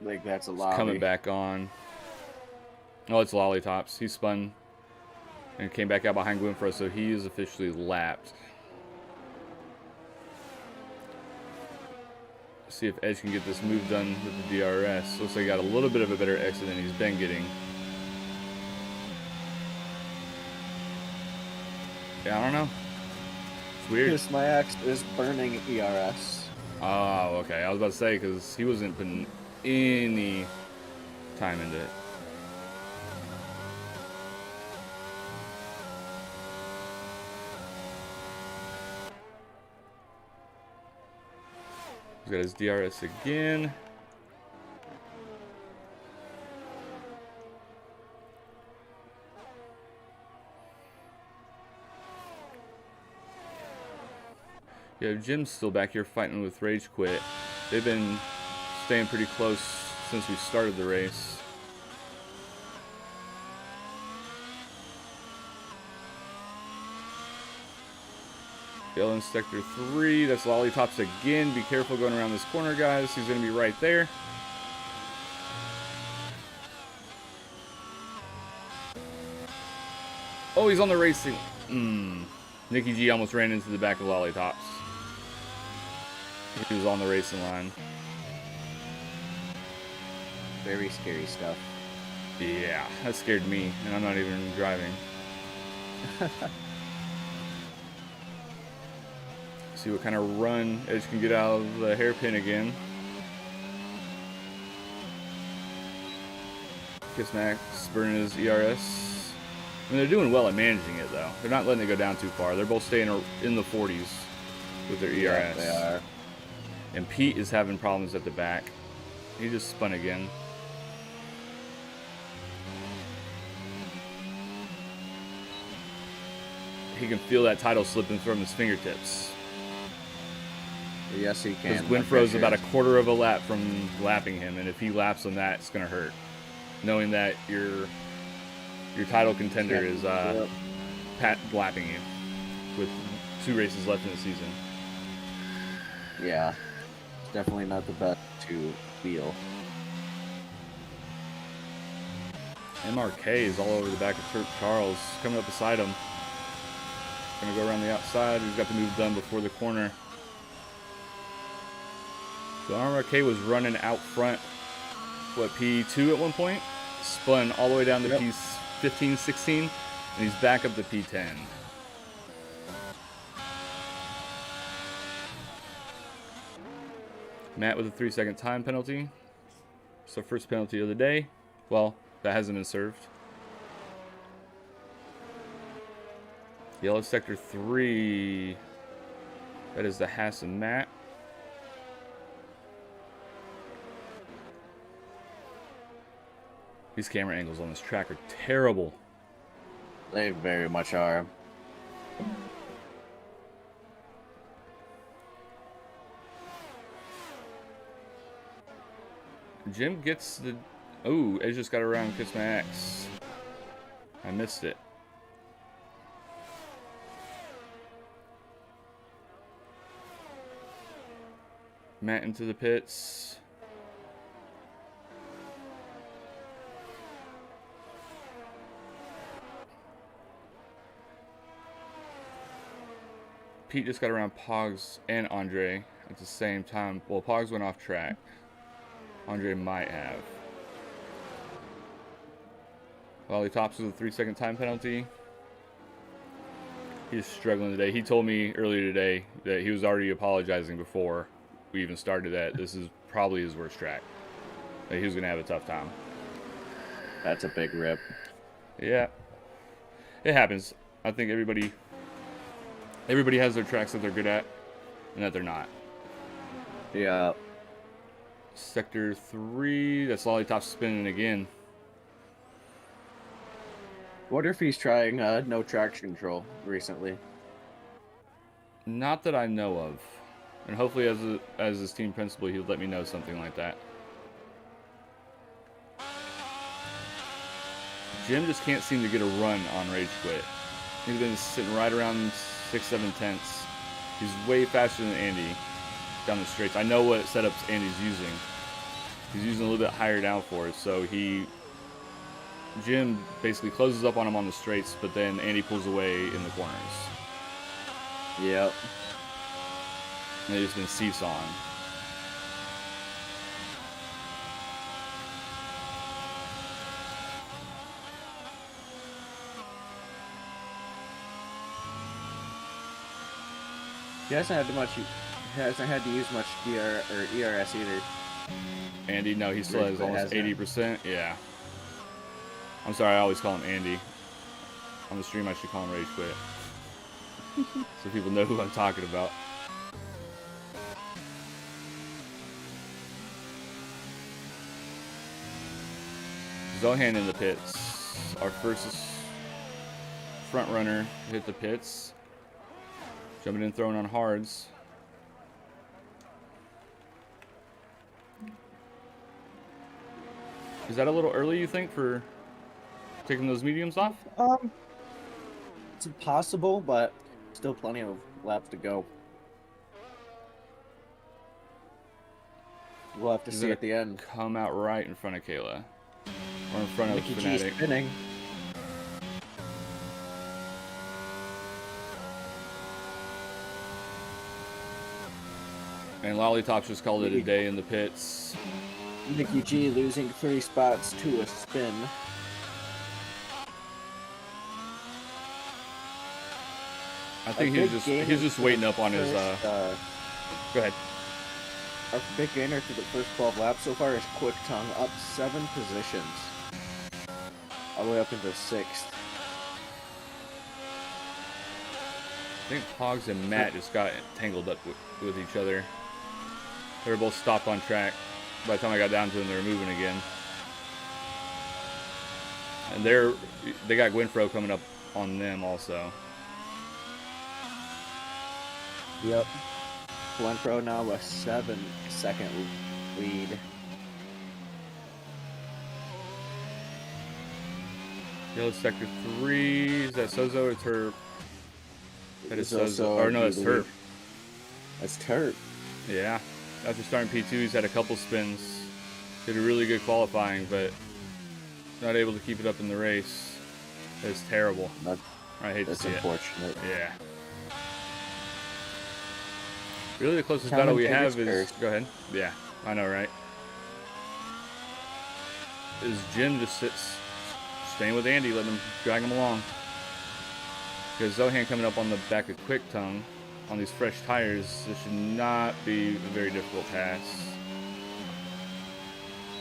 Like that's a It's lobby. coming back on. Oh, it's Lollipops. He spun and came back out behind Gwynfro, so he is officially lapped. See if Edge can get this move done with the DRS. Looks like he got a little bit of a better exit than he's been getting. Yeah, I don't know. It's weird. Kiss My Axe is burning ERS. Oh, okay. I was about to say, because he wasn't putting any time into it. He's got his DRS again. Yeah, Jim's still back here fighting with Rage Quit. They've been staying pretty close since we started the race. Yellow in sector 3. That's Lollipops again. Be careful going around this corner, guys. He's going to be right there. Oh, he's on the racing. Nikki G almost ran into the back of Lollipops. He was on the racing line. Very scary stuff. Yeah, that scared me, and I'm not even driving. See what kind of run Edge can get out of the hairpin again. Kiss Max burning his ERS. I mean, they're doing well at managing it, though. They're not letting it go down too far. They're both staying in the 40s with their ERS. Yeah, they are. And Pete is having problems at the back. He just spun again. He can feel that title slipping from his fingertips. Yes, he can. Because Winfro's about a quarter of a lap from lapping him, and if he laps on that, it's going to hurt. Knowing that your title contender is lapping you with 2 races left in the season. Yeah, it's definitely not the best to feel. MRK is all over the back of Turk Charles, coming up beside him. Gonna go around the outside. He's got the move done before the corner. So MRK was running out front, what, P2 at one point? Spun all the way down to P15, 16, and he's back up to P10. Matt with a 3-second time penalty. So first penalty of the day. Well, that hasn't been served. Yellow sector 3. That is the Haas and Matt. These camera angles on this track are terrible. They very much are. Jim gets the... Oh, Edge just got around Kiss My Axe. I missed it. Matt into the pits. Pete just got around Pogs and Andre at the same time. Well, Pogs went off track. Andre might have. Lollipops with a 3-second time penalty. He's struggling today. He told me earlier today that he was already apologizing before we even started that this is probably his worst track. That he was going to have a tough time. That's a big rip. Yeah. It happens. I think everybody has their tracks that they're good at and that they're not. Yeah. Sector 3, that's Lollipop spinning again. Wonder if he's trying no traction control recently. Not that I know of. And hopefully as his team principal, he'll let me know something like that. Jim just can't seem to get a run on Rage Quit. He's been sitting right around 6-7 tenths. He's way faster than Andy down the straights. I know what setups Andy's using. He's using a little bit higher downforce, so Jim basically closes up on him on the straights, but then Andy pulls away in the corners. Yep. And they've just been seesawing. He hasn't had to use much ERS either. Andy, no, he still has almost 80%. Yeah. I'm sorry, I always call him Andy. On the stream, I should call him Rage Quit. So people know who I'm talking about. Zohan in the pits. Our first front runner hit the pits. Jumping in, throwing on hards. Is that a little early, you think, for taking those mediums off? It's possible, but still plenty of laps to go. We'll have to He's see gonna at the end. Come out right in front of Kayla. Or in front Nicky of G's Fnatic. spinning. And Lollytops just called it a day in the pits. Nicky G losing 3 spots to a spin. I think he's just waiting up on his. Go ahead. Our big gainer through the first 12 laps so far is Quick Tongue, up 7 positions, all the way up into 6th. I think Hogs and Matt just got tangled up with each other. They were both stopped on track. By the time I got down to them, they were moving again. And they got Gwynfro coming up on them also. Yep. Gwynfro now a 7-second lead. Yellow sector 3. Is that Sozo or Turp? That is Sozo. Or no, that's Turp. That's Turp. Yeah. After starting P2, he's had a couple spins. Did a really good qualifying, but not able to keep it up in the race. That's terrible. I hate to see it. That's unfortunate. Yeah. Really, the closest battle we have is... Go ahead. Yeah, I know, right? Is Jim just staying with Andy, letting him drag him along. Because Zohan coming up on the back of Quick Tongue on these fresh tires, this should not be a very difficult pass.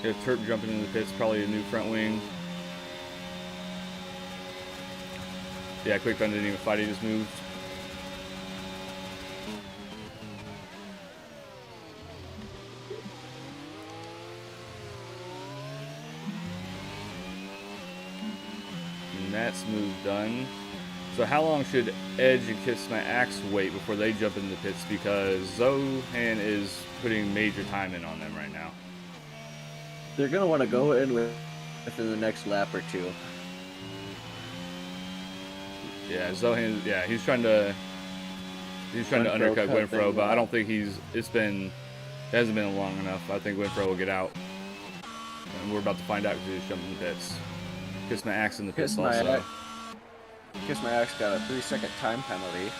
Got Turp jumping into the pits, probably a new front wing. Yeah, Quick Tongue didn't even fight, he just moved. And that's move done. So how long should Edge and Kiss My Axe wait before they jump into the pits? Because Zohan is putting major time in on them right now. They're going to want to go in within the next lap or two. Yeah, Zohan, yeah, he's trying to undercut Gwynfro, but I don't think it hasn't been long enough. I think Gwynfro will get out. And we're about to find out because he just jumped in the pits. Kiss My Axe in the pits also. Kiss My Axe got a 3-second time penalty.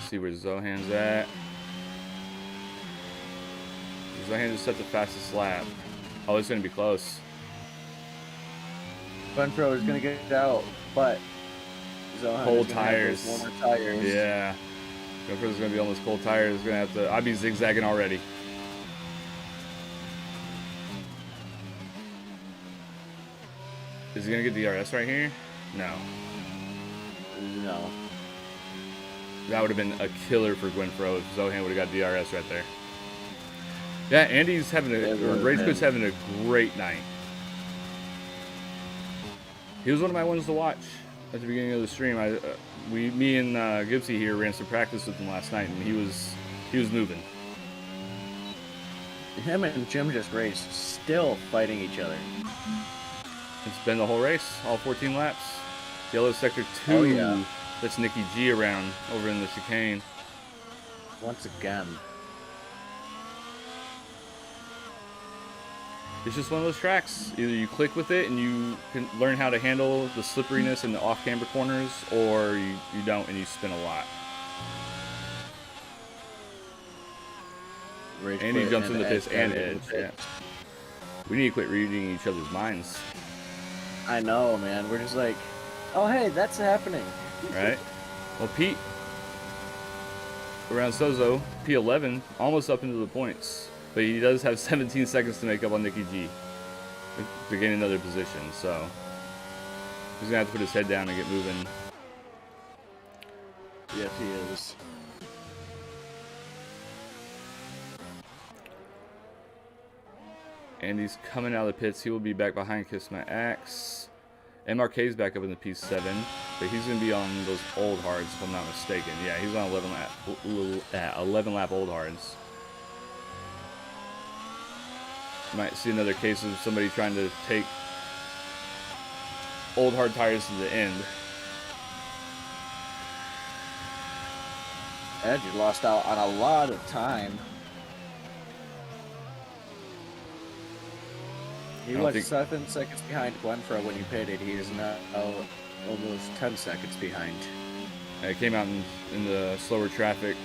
See where Zohan's at. Zohan just set the fastest lap. Oh, it's going to be close. Gwynfro is going to get out, but Zohan cold is tires. Warmer tires. Yeah. Gwynfro's going to be on those cold tires. Going to have to. I'd be zigzagging already. Is he going to get DRS right here? No. No. That would have been a killer for Gwynfro if Zohan would have got DRS right there. Yeah, Andy's having Rage Quit's having a great night. He was one of my ones to watch at the beginning of the stream. Me and Gibbsy here ran some practice with him last night, and he was moving. Him and Jim just raced, still fighting each other. It's been the whole race, all 14 laps. Yellow sector 2. Oh, yeah. That's Nicky G around over in the chicane. Once again. It's just one of those tracks. Either you click with it and you can learn how to handle the slipperiness in the off-camber corners, or you don't and you spin a lot. And he jumps in the pits and Edge. Yeah. We need to quit reading each other's minds. I know, man. We're just like, oh, hey, that's happening. Right? Well, Pete, around Sozo, P11, almost up into the points. But he does have 17 seconds to make up on Nicky G to gain another position. So he's going to have to put his head down and get moving. Yes, he is. And he's coming out of the pits. He will be back behind Kiss My Axe. MRK's back up in the P7, but he's going to be on those old hards, if I'm not mistaken. Yeah, he's on 11 lap old hards. You might see another case of somebody trying to take old hard tires to the end. Edge lost out on a lot of time. He was 7 seconds behind Glenfro when he pitted. He is now almost 10 seconds behind. He came out in the slower traffic.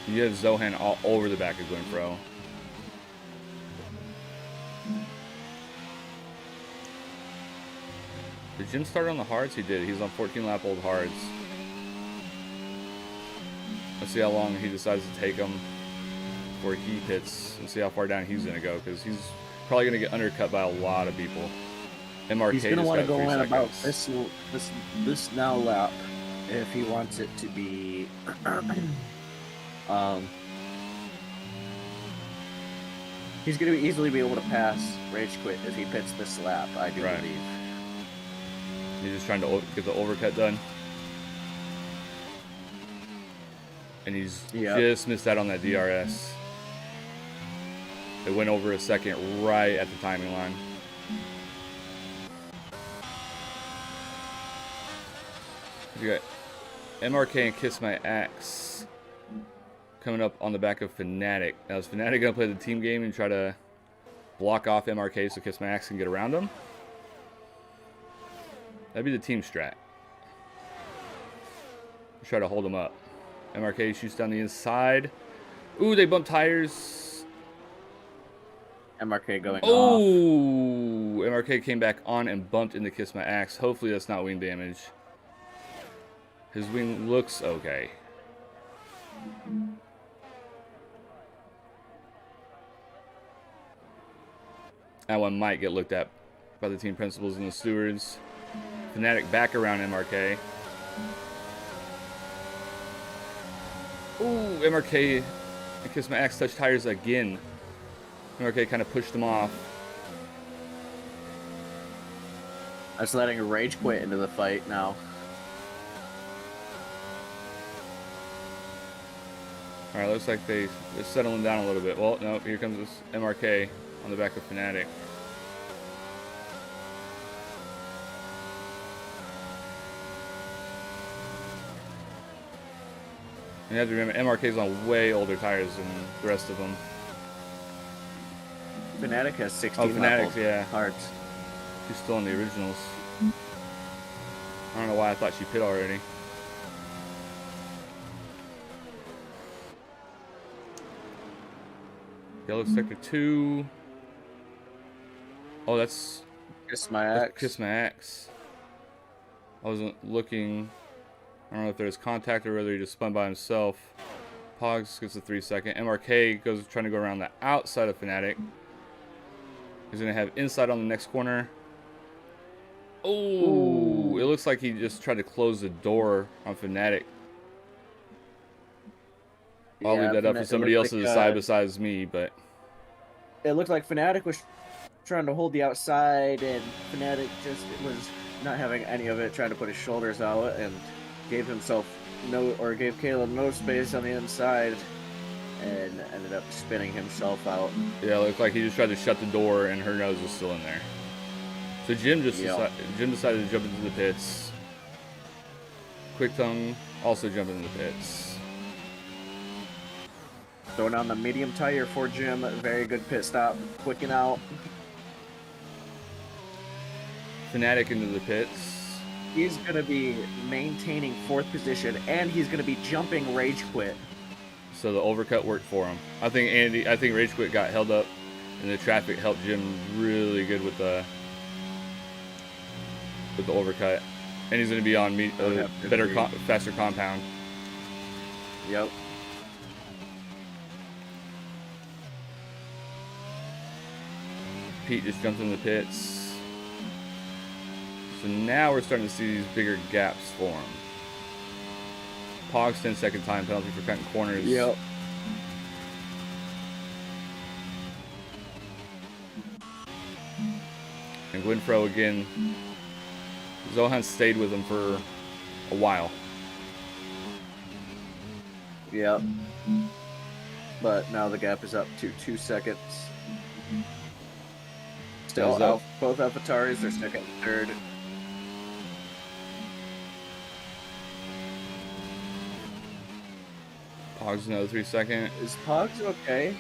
You have Zohan all over the back of Glenfro. Did Jim start on the hards? He did. He's on 14 lap old hards. Let's see how long he decides to take them before he pits and see how far down he's going to go, because he's probably going to get undercut by a lot of people. MRK he's going to want to go in seconds. about this now lap if he wants it to be he's going to easily be able to pass Rage Quit if he pits this lap, I do believe. He's just trying to get the overcut done. And he's just missed out on that DRS. It went over a second right at the timing line. We got MRK and Kiss My Axe coming up on the back of Fnatic. Now, is Fnatic going to play the team game and try to block off MRK so Kiss My Axe can get around him? That'd be the team strat. Try to hold him up. MRK shoots down the inside. Ooh, they bump tires. MRK going off. Oh, MRK came back on and bumped into Kiss My Axe. Hopefully that's not wing damage. His wing looks okay. That one might get looked at by the team principals and the stewards. Fnatic back around MRK. Ooh, MRK and Kiss My Axe touch tires again. MRK kind of pushed them off. That's letting a Rage Quit into the fight now. Alright, looks like they're settling down a little bit. Well, no, here comes this MRK on the back of Fnatic. You have to remember, MRK's on way older tires than the rest of them. Fnatic has 16 Fnatic, hards. She's still in the originals. I don't know why I thought she pit already. Yellow sector 2. Oh, that's Kiss My Axe. Kiss My Axe. I wasn't looking. I don't know if there's contact or whether he just spun by himself. Pogs gets a 3-second. MRK goes trying to go around the outside of Fnatic. He's going to have inside on the next corner. Oh, it looks like he just tried to close the door on Fnatic. I'll leave that up for somebody else to decide besides me, but... It looked like Fnatic was trying to hold the outside, and Fnatic just was not having any of it, trying to put his shoulders out, and gave Caleb no space on the inside, and ended up spinning himself out. Yeah, it looked like he just tried to shut the door, and her nose was still in there. So Jim decided to jump into the pits. Quick Tongue also jumped into the pits. Throwing on the medium tire for Jim. Very good pit stop. Quicking out. Fnatic into the pits. He's going to be maintaining 4th position, and he's going to be jumping Rage Quit. So the overcut worked for him. I think Rage Quit got held up, and the traffic helped Jim really good with the overcut. And he's going to be on faster compound. Yep. Pete just jumped in the pits. So now we're starting to see these bigger gaps form. Pogs 10-second time penalty for cutting corners. Yep. And Glenfro again. Zohan stayed with him for a while. Yep. but now the gap is up to 2 seconds. Still, Thumbs up. both AlphaTauris are second and third. Pogs another 3 second. Is Pogs okay?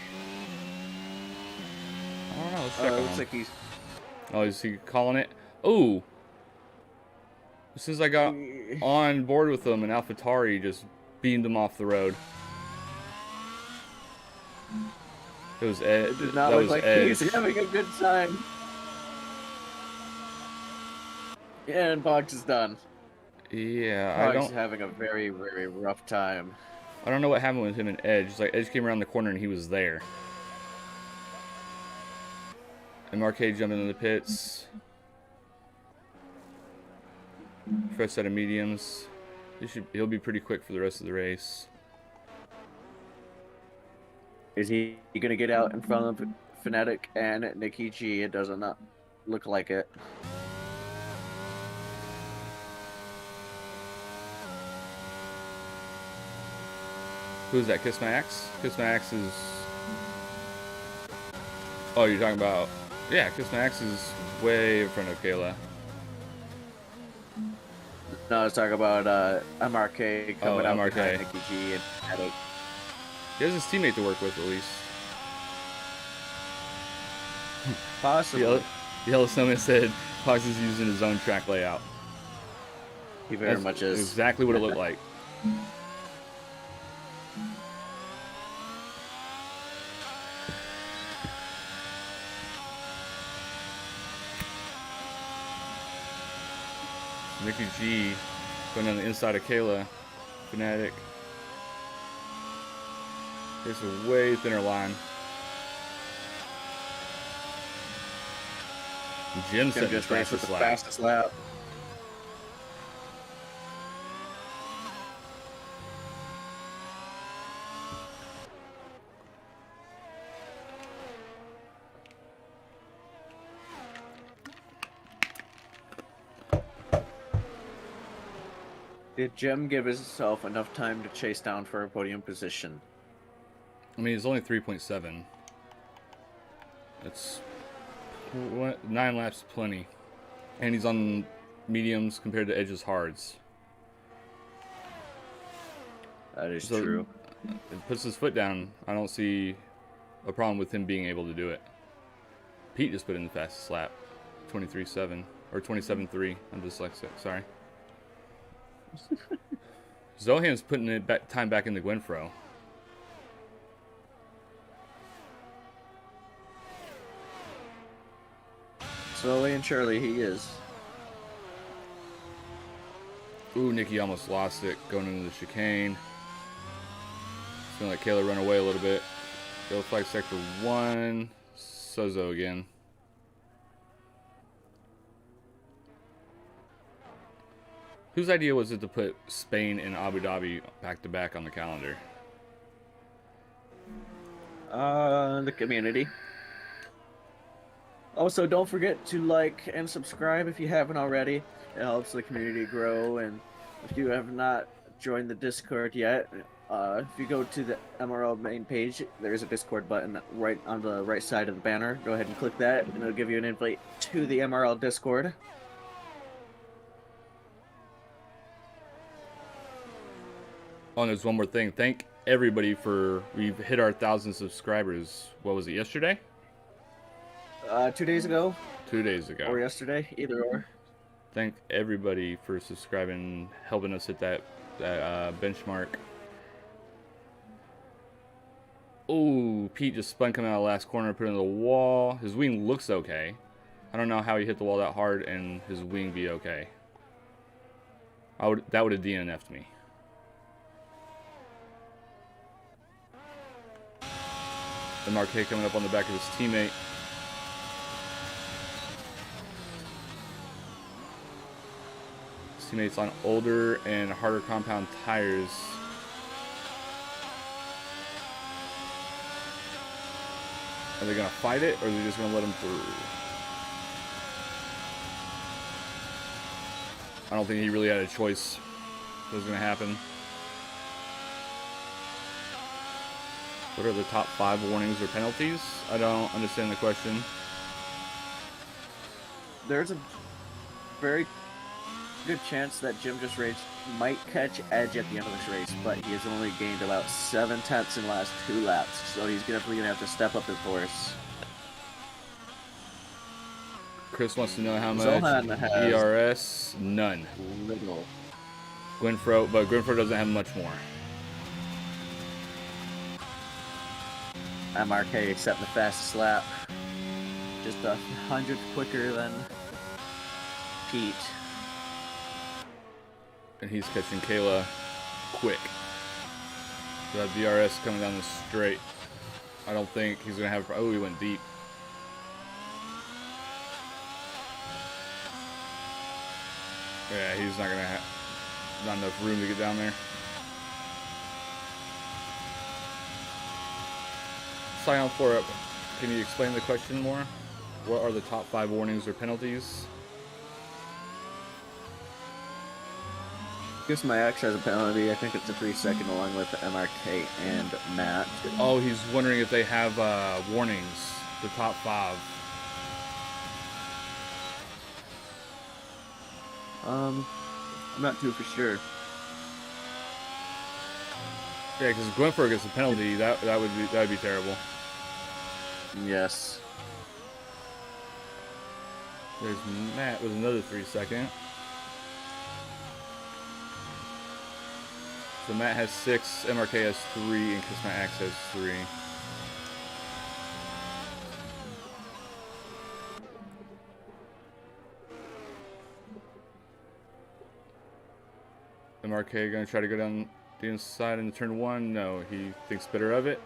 I don't know. Let's check on Looks him. like he's. Oh, is he calling it? Oh! As soon as I got on board with him, an AlphaTauri just beamed him off the road. It was Ed. It did not that look was like Edge. he's having a good time. Yeah, and Pogs is done. Yeah, Pogs I don't. having a very, very rough time. I don't know what happened with him and Edge. It's like Edge came around the corner and he was there. MRK jumping in the pits. Fresh set of mediums. He'll be pretty quick for the rest of the race. Is he going to get out in front of Fnatic and Nikki G? It does not look like it. Who's that? Kiss My Axe? Kiss My Axe is... Oh, you're talking about... Yeah, Kiss My Axe is way in front of Kayla. No, I was talking about MRK coming out MRK. behind Nikki G and Fnatic. He has his teammate to work with, at least. Possibly. Yellow Snowman said Pogs is using his own track layout. He very much is. Exactly what it looked like. Nikki G going on the inside of Kayla. Fnatic. It's a way thinner line. Jim set the just raced with fastest the lap. fastest lap. Did Jem give himself enough time to chase down for a podium position? I mean, it's only 3.7. That's 9 laps, plenty. And he's on mediums compared to Edge's hards. That is So true. It puts his foot down. I don't see a problem with him being able to do it. Pete just put in the fastest lap. 23.7 or 27.3. I'm dyslexic, sorry. Zohan's putting it time back into Gwenfro. Slowly and surely he is. Ooh, Nikki almost lost it going into the chicane. It's gonna let Kayla run away a little bit. Go flag sector 1. Sozo again. Whose idea was it to put Spain and Abu Dhabi back to back on the calendar? The community. Also, don't forget to like and subscribe if you haven't already. It helps the community grow, and if you have not joined the Discord yet, if you go to the MRL main page, there's a Discord button right on the right side of the banner. Go ahead and click that, and it'll give you an invite to the MRL Discord. Oh, and there's one more thing. Thank everybody we've hit our 1,000 subscribers. What was it, yesterday? 2 days ago. 2 days ago. Or yesterday, either or. Thank everybody for subscribing, helping us hit that benchmark. Oh, Pete just spun coming out of the last corner, put it in the wall. His wing looks okay. I don't know how he hit the wall that hard and his wing be okay. That would have DNF'd me. The Marquet coming up on the back of his teammate. His teammate's on older and harder compound tires. Are they going to fight it, or are they just going to let him through? I don't think he really had a choice. What was going to happen. What are the top 5 warnings or penalties? I don't understand the question. There's a very good chance that Jim Just Rage might catch edge at the end of this race, but he has only gained about 7/10 in the last 2 laps, so he's definitely going to have to step up his horse. Chris wants to know how much. Zohan has ERS, none. Little. Gwynfro, but Gwynfro doesn't have much more. MRK setting the fastest lap. Just 100 quicker than Pete. And he's catching Kayla quick. The DRS coming down the straight. I don't think he's going to have... Oh, he went deep. Yeah, he's not going to have... Not enough room to get down there. Scion 4, can you explain the question more? What are the top 5 warnings or penalties? Guess my X has a penalty. I think it's a 3-second along with MRK and Matt. Oh, he's wondering if they have warnings. The top 5. I'm not too for sure. Yeah, because Gwynfro gets a penalty. That would be terrible. Yes. There's Matt with another 3-second. So Matt has 6, MRK has 3, and Chris Matt X has 3. MRK gonna try to go down the inside in turn 1. No, he thinks better of it.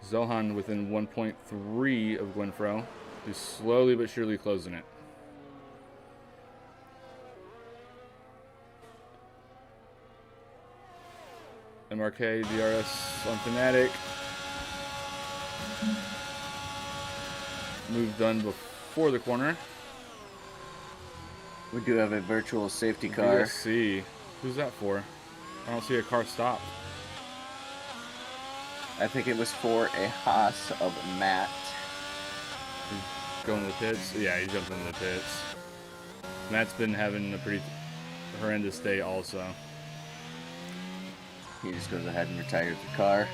Zohan within 1.3 of Gwynfro. He's slowly but surely closing it. MRK, DRS on Fnatic. Move done before the corner. We do have a virtual safety car. VSC. Who's that for? I don't see a car stop. I think it was for a Haas of Matt. Going to the pits? Yeah, he jumped into the pits. Matt's been having a pretty horrendous day also. He just goes ahead and retires the car.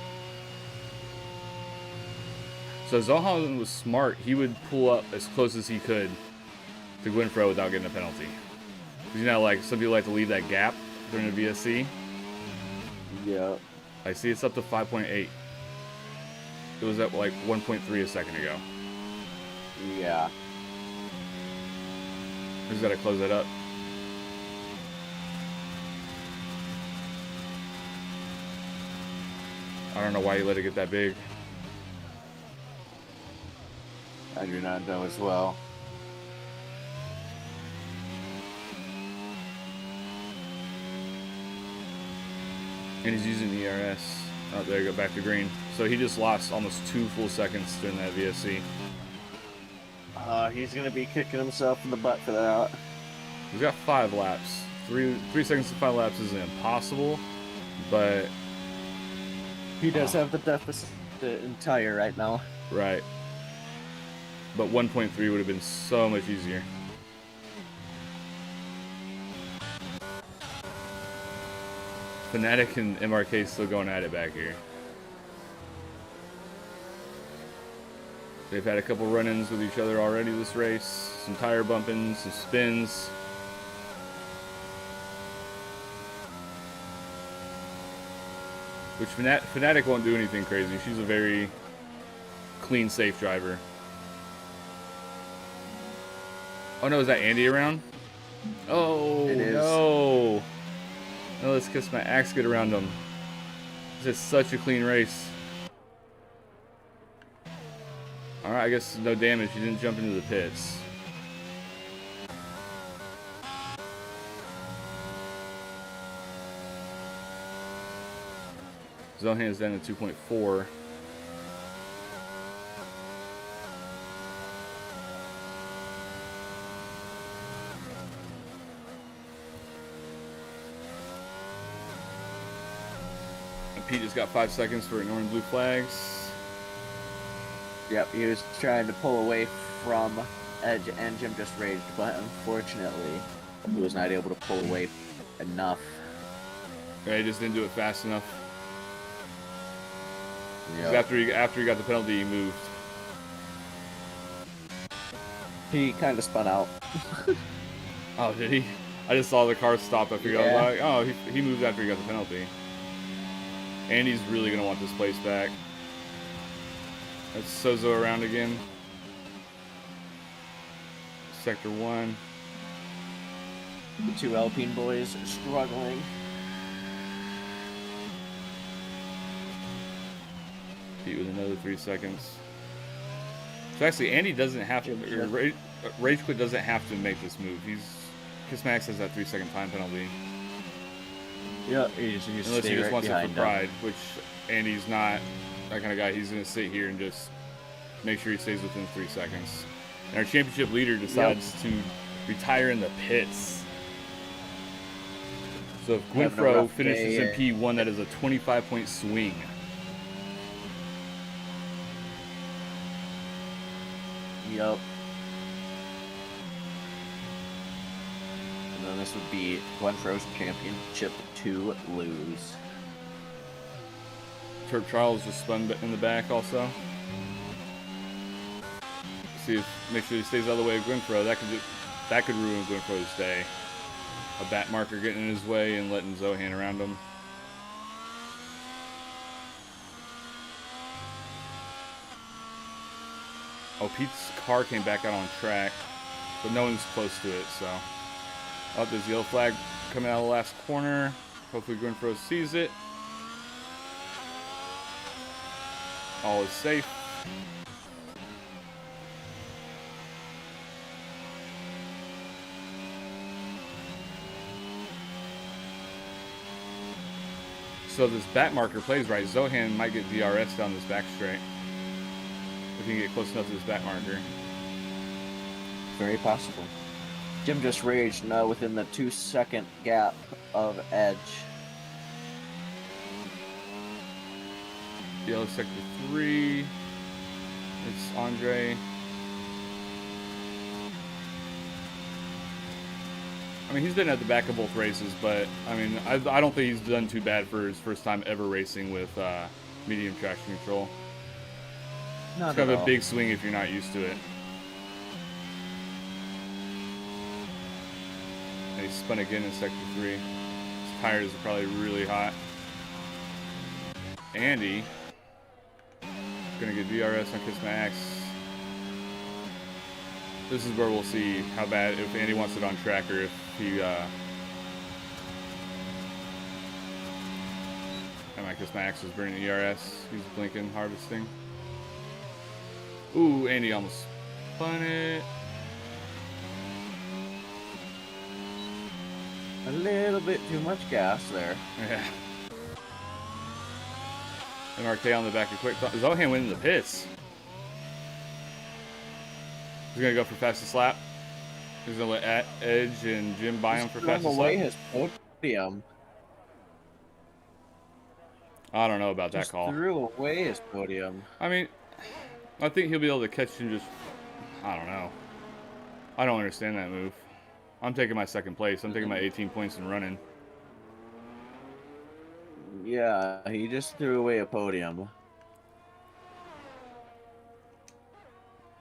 So Zohan was smart. He would pull up as close as he could to Gwynfro without getting a penalty. Because you know, like, some people like to leave that gap during the VSC. Yeah. I see it's up to 5.8. It was at like 1.3 a second ago. Yeah. Who's got to close that up? I don't know why you let it get that big. I do not know as well. And he's using the ERS. Oh, there you go, back to green. So he just lost almost 2 full seconds during that VSC. He's going to be kicking himself in the butt for that. He's got 5 laps. 3 seconds to 5 laps isn't impossible, but... He does have the deficit entire right now. Right. But 1.3 would have been so much easier. Fnatic and MRK still going at it back here. They've had a couple run-ins with each other already this race. Some tire bumping, some spins. Which Fnatic won't do anything crazy. She's a very clean, safe driver. Oh no, is that Andy around? Oh no! No, let's kiss my axe get around him. This is such a clean race. Alright, I guess no damage. He didn't jump into the pits. Zohan's down to 2.4. Pete just got 5 seconds for ignoring blue flags. Yep, he was trying to pull away from Edge, and Jim just raged, but unfortunately, he was not able to pull away enough. Yeah, he just didn't do it fast enough. Yep. After he got the penalty, he moved. He kind of spun out. Oh, did he? I just saw the car stop. I figured, Yeah. I was like, oh, he moved after he got the penalty. Andy's really going to want this place back. That's Sozo around again. Sector 1. The two Alpine boys are struggling. Pete with another 3 seconds. So actually, Andy doesn't have to. Rage Quit doesn't have to make this move. Kiss Max has that 3-second time penalty. Yeah, he's unless he just wants it for pride, which Andy's not that kind of guy. He's going to sit here and just make sure he stays within 3 seconds. And our championship leader decides to retire in the pits. So if Gwynfro finishes in P1, that is a 25-point swing. Yep. And then this would be Gwynfro's championship to lose. Turp Charles just spun in the back also. Make sure he stays out of the way of Gwynfro. That could ruin Gwynfro's day. A bat marker getting in his way and letting Zohan around him. Oh, Pete's car came back out on track, but no one's close to it, so. Oh, there's the yellow flag coming out of the last corner. Hopefully Gwynfro sees it. All is safe. So if this bat marker plays right, Zohan might get DRS down this back straight. If he can get close enough to this bat marker. Very possible. Jim just raged now within the 2-second gap of Edge. Yellow sector 3. It's Andre. I mean, he's been at the back of both races, but I mean, I don't think he's done too bad for his first time ever racing with medium traction control. Not it's kind of all. a big swing if you're not used to it. And he spun again in sector 3. His tires are probably really hot. Andy gonna get DRS on Kiss My Axe. This is where we'll see how bad, if Andy wants it on track or if he I might Kiss My Axe is burning ERS. He's blinking, harvesting. Ooh, Andy almost spun it. A little bit too much gas there. Yeah. MRK on the back of quick. Zohan winning the pits. He's gonna go for fastest lap. He's gonna let Edge and Jim buy him for fastest away lap. his podium. I don't know about that Just call. threw away his podium. I mean, I think he'll be able to catch and just. I don't know. I don't understand that move. I'm taking my second place. I'm taking my 18 points and running. Yeah, he just threw away a podium.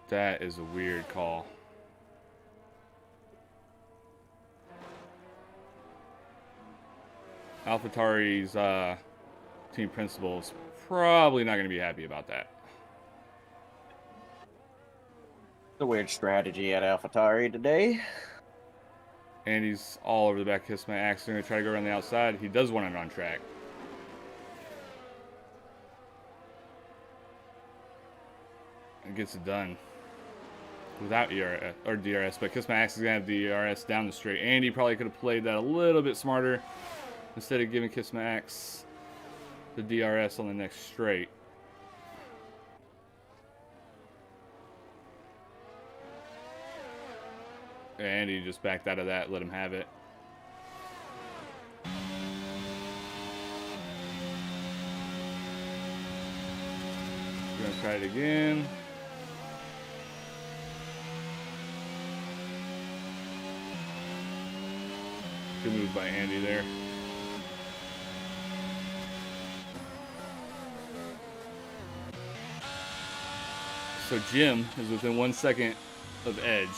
That is a weird call. AlphaTauri's team principal is probably not going to be happy about that. It's a weird strategy at AlphaTauri today. And he's all over the back. Kiss My Axe. Going to try to go around the outside. He does want it on track. And gets it done without ERS or DRS, but Kiss My Axe is gonna have DRS down the straight. Andy probably could have played that a little bit smarter instead of giving Kiss My Axe the DRS on the next straight. Andy just backed out of that, let him have it. Gonna try it again. Good move by Andy there. So Jim is within 1 second of Edge.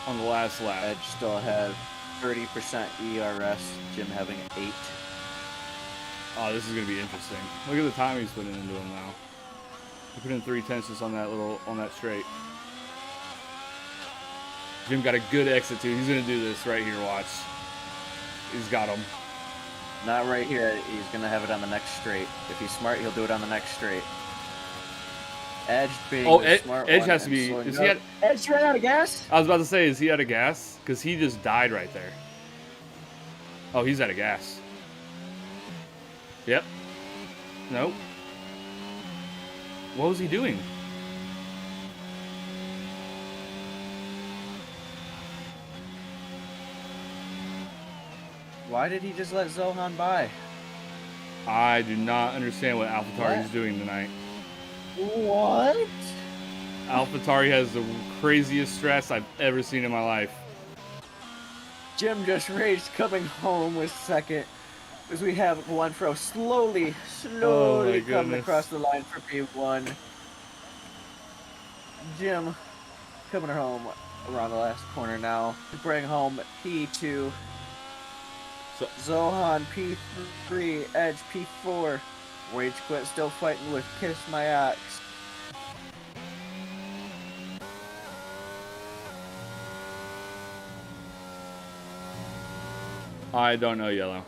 On the last lap. Edge still has 30% ERS, Jim having 8. Oh, this is going to be interesting. Look at the time he's putting into him now. He put in 3/10 just on that straight. Jim got a good exit too. He's going to do this right here, watch. He's got him. Not right here. He's going to have it on the next straight. If he's smart, he'll do it on the next straight. Edge being the smart Edge one has to be. Edge ran out of gas? I was about to say, is he out of gas? Because he just died right there. Oh, he's out of gas. Yep. Nope. What was he doing? Why did he just let Zohan by? I do not understand what AlphaTauri is doing tonight. What? AlphaTauri has the craziest stress I've ever seen in my life. Jim just raged coming home with second. As we have Guanfro slowly coming across the line for P1. Jim coming home around the last corner now to bring home P2. So, Zohan P3, Edge P4. Rage Quit still fighting with Kiss My Axe. I don't know, Yellow.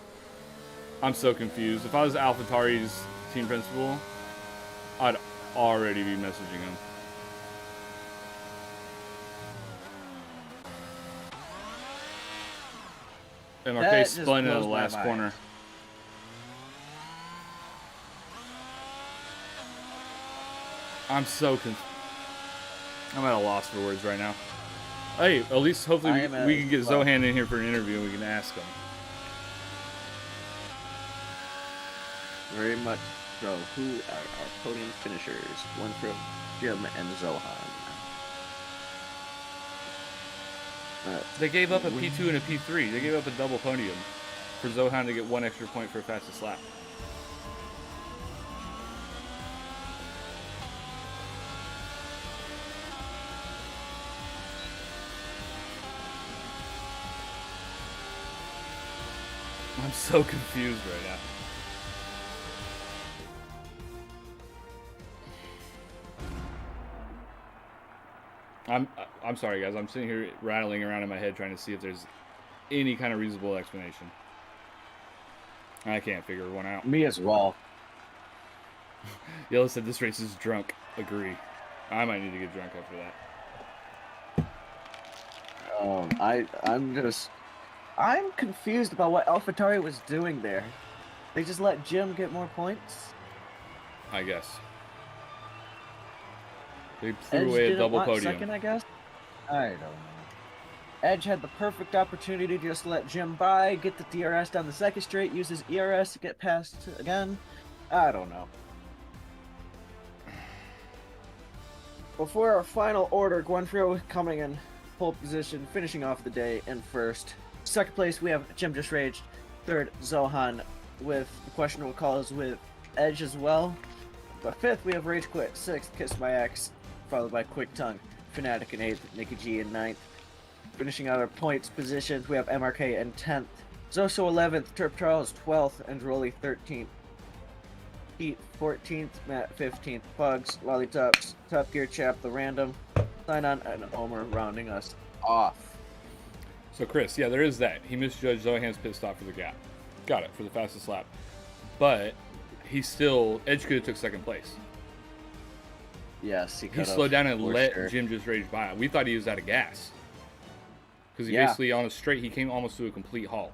I'm so confused. If I was AlphaTauri's team principal, I'd already be messaging him. MRK spun in the last corner. I'm so confused. I'm at a loss for words right now. Hey, at least hopefully we can get Zohan in here for an interview and we can ask him. Very much so. Who are our podium finishers? One from Jim and Zohan. They gave up a P2 and a P3. They gave up a double podium for Zohan to get 1 extra point for fastest lap. I'm so confused right now. I'm sorry, guys. I'm sitting here rattling around in my head trying to see if there's any kind of reasonable explanation. I can't figure one out. Me as well. Yellow said this race is drunk. Agree. I might need to get drunk after that. I'm confused about what AlphaTauri was doing there. They just let Jim get more points? I guess. They threw away a double podium. Second, I guess? I don't know. Edge had the perfect opportunity to just let Jim by, get the DRS down the second straight, use his ERS to get past again. I don't know. Before our final order, Guanfro coming in pole position, finishing off the day in first. Second place, we have Jim Just Raged. Third, Zohan with questionable calls with Edge as well. But fifth, we have Rage Quit. Sixth, Kiss My Ex, followed by Quick Tongue. Fnatic in 8th, Nikki G in 9th. Finishing out our points positions, we have MRK in 10th. Zoso 11th, Turp Charles 12th, and Rolly 13th. Pete 14th, Matt 15th, Pugs, Lollytops, Top Gear Chap, The Random, Sign-On, and Omer rounding us off. So Chris, yeah, there is that. He misjudged Zohan's pit stop for the gap. Got it, for the fastest lap. But he still, Edge could have took second place. Yes, he slowed down and let Jim Just Rage by. We thought he was out of gas. Because he basically, on a straight, he came almost to a complete halt.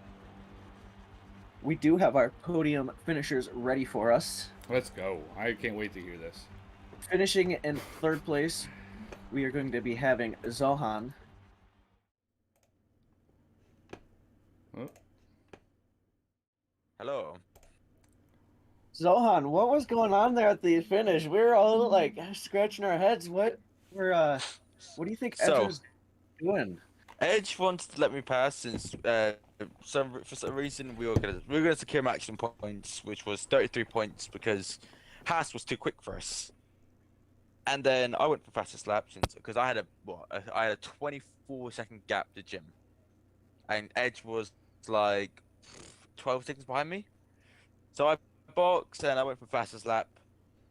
We do have our podium finishers ready for us. Let's go. I can't wait to hear this. Finishing in third place, we are going to be having Zohan. Oh. Hello. Zohan, what was going on there at the finish? We were all like scratching our heads. What do you think Edge So- was doing? Edge wanted to let me pass since for some reason we were gonna secure maximum points, which was 33 points because Haas was too quick for us. And then I went for fastest lap since because I had a 24-second gap to Jim, and Edge was like 12 seconds behind me. So I boxed and I went for fastest lap.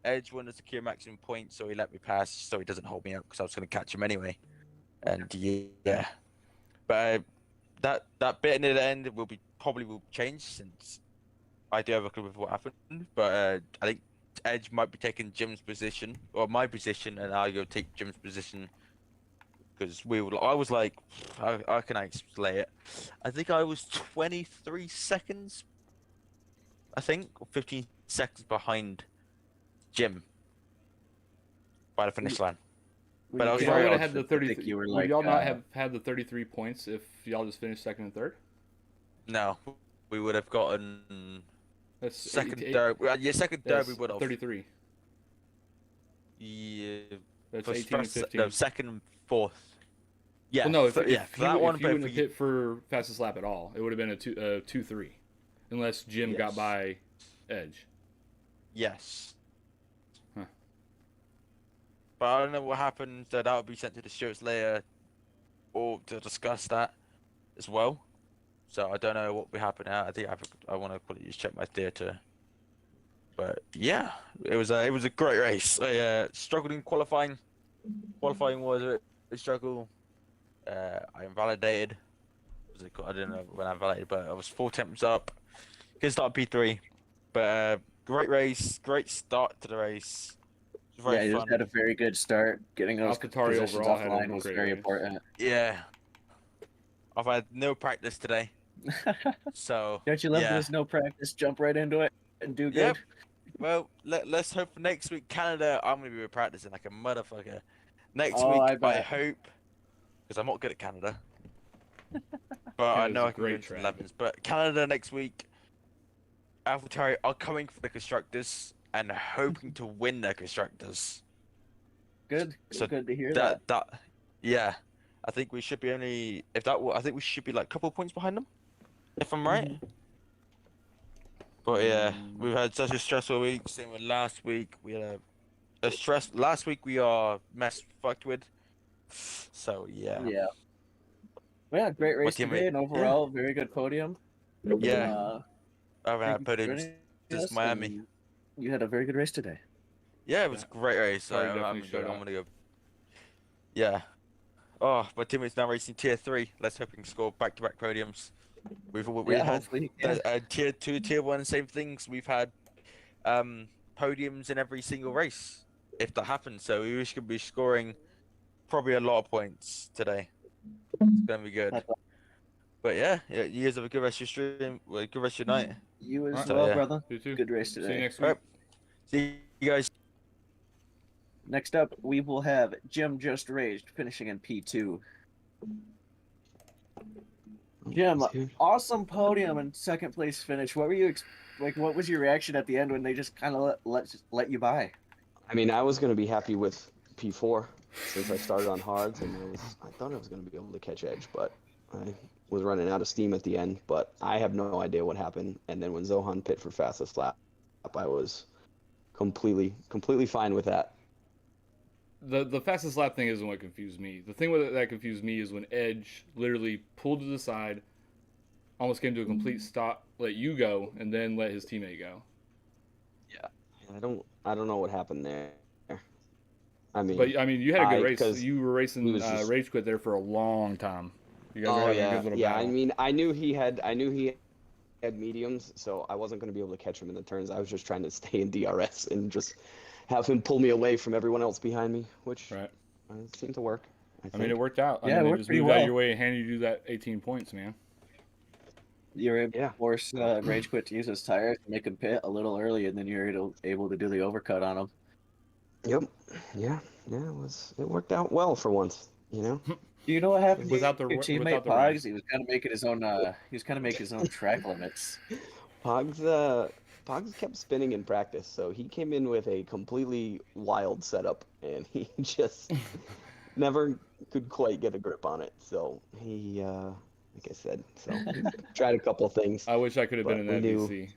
Edge wanted to secure maximum points, so he let me pass so he doesn't hold me up because I was gonna catch him anyway. And yeah. But that bit near the end probably will change since I do have a clue of what happened. But I think Edge might be taking Jim's position or my position, and I'll go take Jim's position because I was like, how can I explain it? I think I was 23 seconds, I think, or 15 seconds behind Jim by the finish line. But I was y'all very would odd have had the to 33. think you were Would like, y'all not have had the 33 points if y'all just finished second and third? No, we would have gotten That's second, 88 third. Yeah, second, third. That's We would have 33. Yeah, That's for 18 and first- 15. No, second and fourth. Yeah, Well, no, if, yeah, if, for you, that one, if you but wouldn't have hit for fastest lap at all, it would have been a 2-3, unless Jim got Yes. by Edge. yes. Huh. But I don't know what happened. That would be sent to the stewards later, or to discuss that as well. So I don't know what will happen now. I think I want to probably just check my theatre. But yeah, it was a great race. I struggled in qualifying. Qualifying was a struggle. I invalidated. I didn't know when I invalidated, but I was 4 attempts up. Could start P3, but great race, great start to the race. It was very Yeah, you fun. just had a very good start. Getting those AlphaTauri positions overall had a offline was great very race. important. Yeah, I've had no practice today, so Don't you love yeah. this no practice, jump right into it and do good? Yep. Well, let's hope for next week, Canada. I'm gonna be practicing like a motherfucker. Next Oh, I week, I bet. hope, because I'm not good at Canada. But I Canada's know a I can great go into track. 11s. But Canada next week, AlphaTauri are coming for the constructors and hoping to win their constructors. Good. So good to hear that yeah, I think we should be I think we should be like a couple of points behind them, if I'm right. Mm-hmm. But yeah, we've had such a stressful week. Same with last week. We had a stress. Last week we are fucked with. So yeah. Yeah. Well, yeah, great race teammate- today, and overall, very good podium. Yeah. I haven't thank had you for podiums joining since us, Miami. and You had a very good race today. Yeah, it was a great race. Sorry, I'm definitely showed I'm up. gonna go. Yeah. Oh, my teammate's now racing tier 3. Let's hope we can score back-to-back podiums. We Yeah, had hopefully, yeah. tier 2, tier 1, same things. We've had podiums in every single race, if that happens. So we should be scoring probably a lot of points today. It's gonna be good. But yeah, you guys have a good rest of your stream. Well, good rest of your night. You as So, well, yeah. brother. You too. Good race See you today. next All week. right. See you guys. Next up, we will have Jim Just Raged finishing in P2. Jim, awesome podium and second place finish. What were you what was your reaction at the end when they just kind of let you by? I mean, I was going to be happy with P4 since I started on hards, and I thought I was going to be able to catch Edge, but I was running out of steam at the end. But I have no idea what happened. And then when Zohan pit for fastest lap, I was completely fine with that. The fastest lap thing isn't what confused me. The thing that confused me is when Edge literally pulled to the side, almost came to a complete stop, let you go, and then let his teammate go. Yeah, I don't know what happened there. I mean, you had a good race. 'cause You were racing he was just- Rage Quit there for a long time. You guys were Oh having a yeah, good little yeah. battle. I mean, I knew he had mediums, so I wasn't going to be able to catch him in the turns. I was just trying to stay in DRS and just have him pull me away from everyone else behind me, which seemed to work. I mean, it worked out. Yeah, I mean, it they worked just pretty moved out well. your way and handed you that 18 points, man. You were able to force Rage Quit to use his tires to make him pit a little early, and then you were able to do the overcut on him. Yep. Yeah. It worked out well for once, you know. Do you know what happened Without to the- your teammate without the Pogs? He was kind of making his own. He was kind of making his own track limits. Pogs Pogs kept spinning in practice, so he came in with a completely wild setup, and he just never could quite get a grip on it. So he, like I said, so he tried a couple of things. I wish I could have been in but that VC.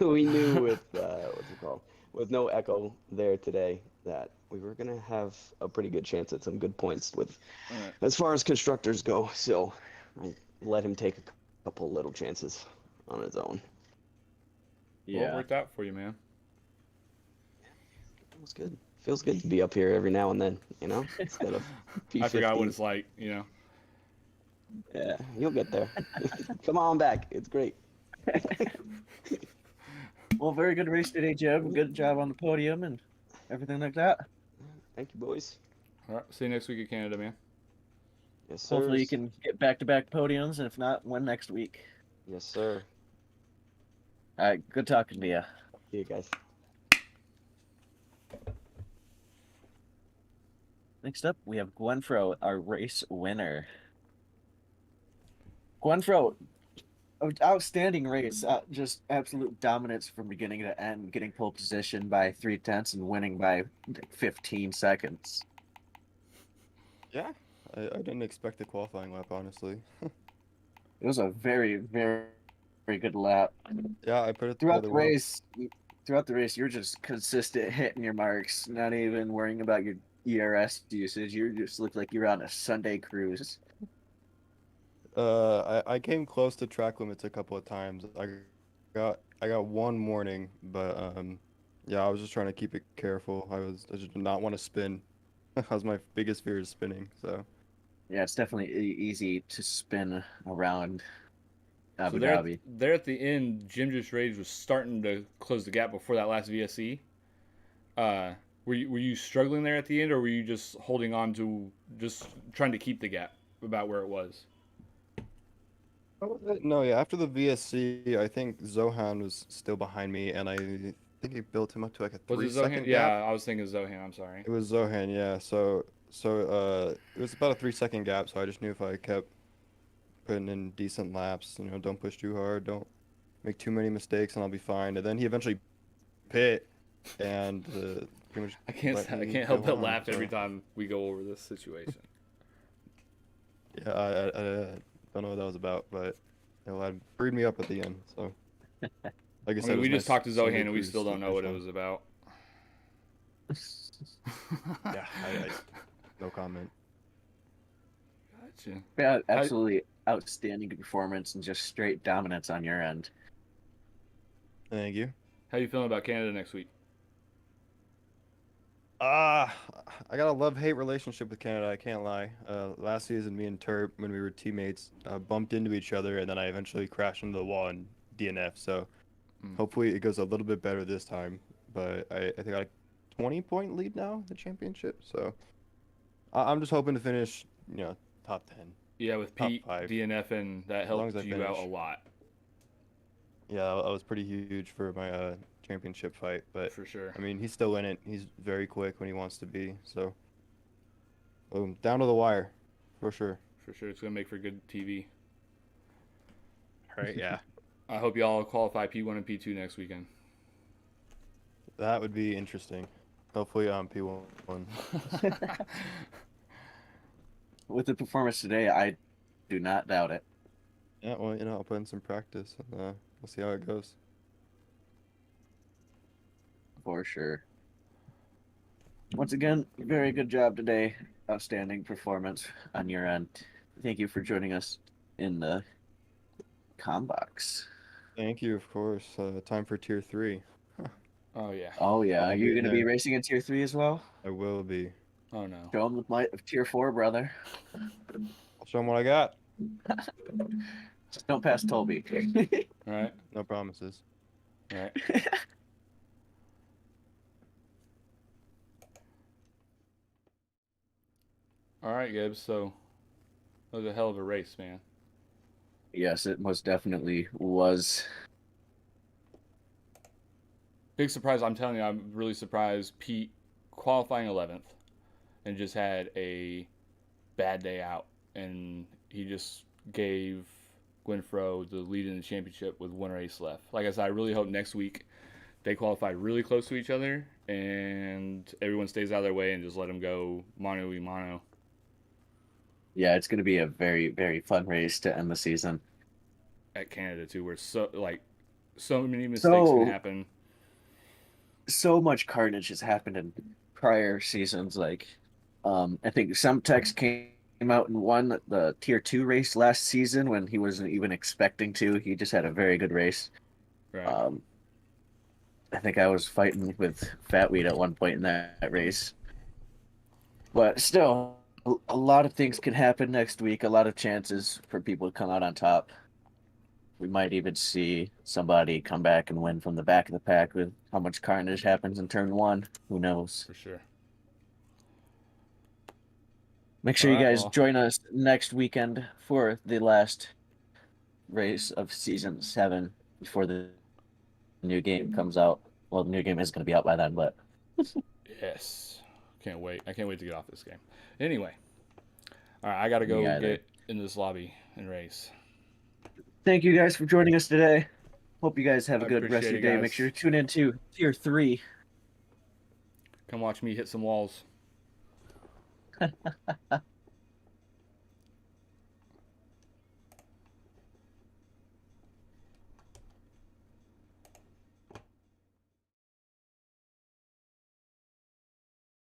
We knew with what's it called, with no echo there today, that we were gonna have a pretty good chance at some good points with Alright. as far as constructors go. So I let him take a couple little chances on his own. Well, it worked out for you, man. It was good. Feels good to be up here every now and then, you know, instead of P15. I forgot what it's like, you know. Yeah, you'll get there. Come on back. It's great. Well, very good race today, Jeb. Good job on the podium and everything like that. Thank you, boys. All right, see you next week at Canada, man. Yes, sir. Hopefully you can get back-to-back podiums, and if not, win next week. Yes, sir. All right, good talking to you. See you guys. Next up, we have Gwenfro, our race winner. Gwenfro, outstanding race. Just absolute dominance from beginning to end, getting pole position by 3/10 and winning by 15 seconds. Yeah, I didn't expect the qualifying lap, honestly. It was a very, very, very good lap. Yeah, I put it Throughout together the well. race. Throughout the race, you're just consistent hitting your marks, not even worrying about your ERS usage. You just look like you're on a Sunday cruise. I came close to track limits a couple of times. I got one warning, but yeah, I was just trying to keep it careful. I just did not want to spin. That was my biggest fear is spinning. So Yeah, it's definitely easy to spin around Abu So Dhabi. there at the end, Jim Just Rage was starting to close the gap before that last VSE. Were you struggling there at the end, or were you just holding on to just trying to keep the gap about where it was? no, yeah, after the VSC, I think Zohan was still behind me, and I think he built him up to like a Was it 3-second Zohan? Yeah, gap. I was thinking Zohan. I'm sorry. It was Zohan, yeah. So it was about a 3-second gap. So I just knew if I kept putting in decent laps, you know, don't push too hard, don't make too many mistakes, and I'll be fine. And then he eventually pit, and pretty much I can't help but laugh every time we go over this situation. Yeah, I don't know what that was about, but you know, it freed me up at the end. So, like I said, I mean, we it was just nice talked to Sunday Zohan and we cruise still to don't know finish what it on. was about. Yeah, I no comment. Gotcha. Yeah, absolutely outstanding performance and just straight dominance on your end. Thank you. How you feeling about Canada next week? I got a love-hate relationship with Canada, I can't lie. Last season, me and Turp, when we were teammates, bumped into each other, and then I eventually crashed into the wall in DNF. So hopefully it goes a little bit better this time. But I think I got a 20-point lead now in the championship. So I'm just hoping to finish, you know, top 10. Yeah, with top Pete 5. DNFing, that As long helped as I you out finish. a lot. Yeah, that was pretty huge for my championship fight. But For sure. I mean, he's still in it. He's very quick when he wants to be. So down to the wire, for sure. For sure, it's gonna make for good TV. Right? Yeah. I hope y'all qualify P1 and P2 next weekend. That would be interesting. Hopefully I'm P1. With the performance today, I do not doubt it. Yeah, well, you know, I'll put in some practice and we'll see how it goes. For sure. Once again, very good job today. Outstanding performance on your end. Thank you for joining us in the Combox. Thank you, of course. Time for Tier 3. Oh, yeah. Oh, yeah. Are I'll you be going to there. be racing in Tier 3 as well? I will be. Oh, no. Show them the might of Tier 4, brother. I'll show them what I got. Just don't pass Toby. All right. No promises. All right. All right, Gibbs. So that was a hell of a race, man. Yes, it most definitely was. Big surprise. I'm telling you, I'm really surprised. Pete qualifying 11th and just had a bad day out, and he just gave Gwynfro to lead in the championship with one race left. Like I said, I really hope next week they qualify really close to each other and everyone stays out of their way and just let them go mano y mano. Yeah, it's going to be a very, very fun race to end the season. At Canada too, where so many mistakes can happen. So much carnage has happened in prior seasons. Like, I think Semtex came out and won the Tier 2 race last season when he wasn't even expecting to. He just had a very good race. Right. I think I was fighting with Fatweed at one point in that race. But still, a lot of things can happen next week. A lot of chances for people to come out on top. We might even see somebody come back and win from the back of the pack with how much carnage happens in turn 1. Who knows? For sure. Make sure you guys join us next weekend for the last race of Season 7 before the new game comes out. Well, the new game is going to be out by then, but... Yes. Can't wait. I can't wait to get off this game. Anyway. All right, I got to go get in this lobby and race. Thank you guys for joining us today. Hope you guys have a good rest of appreciate your it, day. guys. Make sure to tune in to Tier 3. Come watch me hit some walls.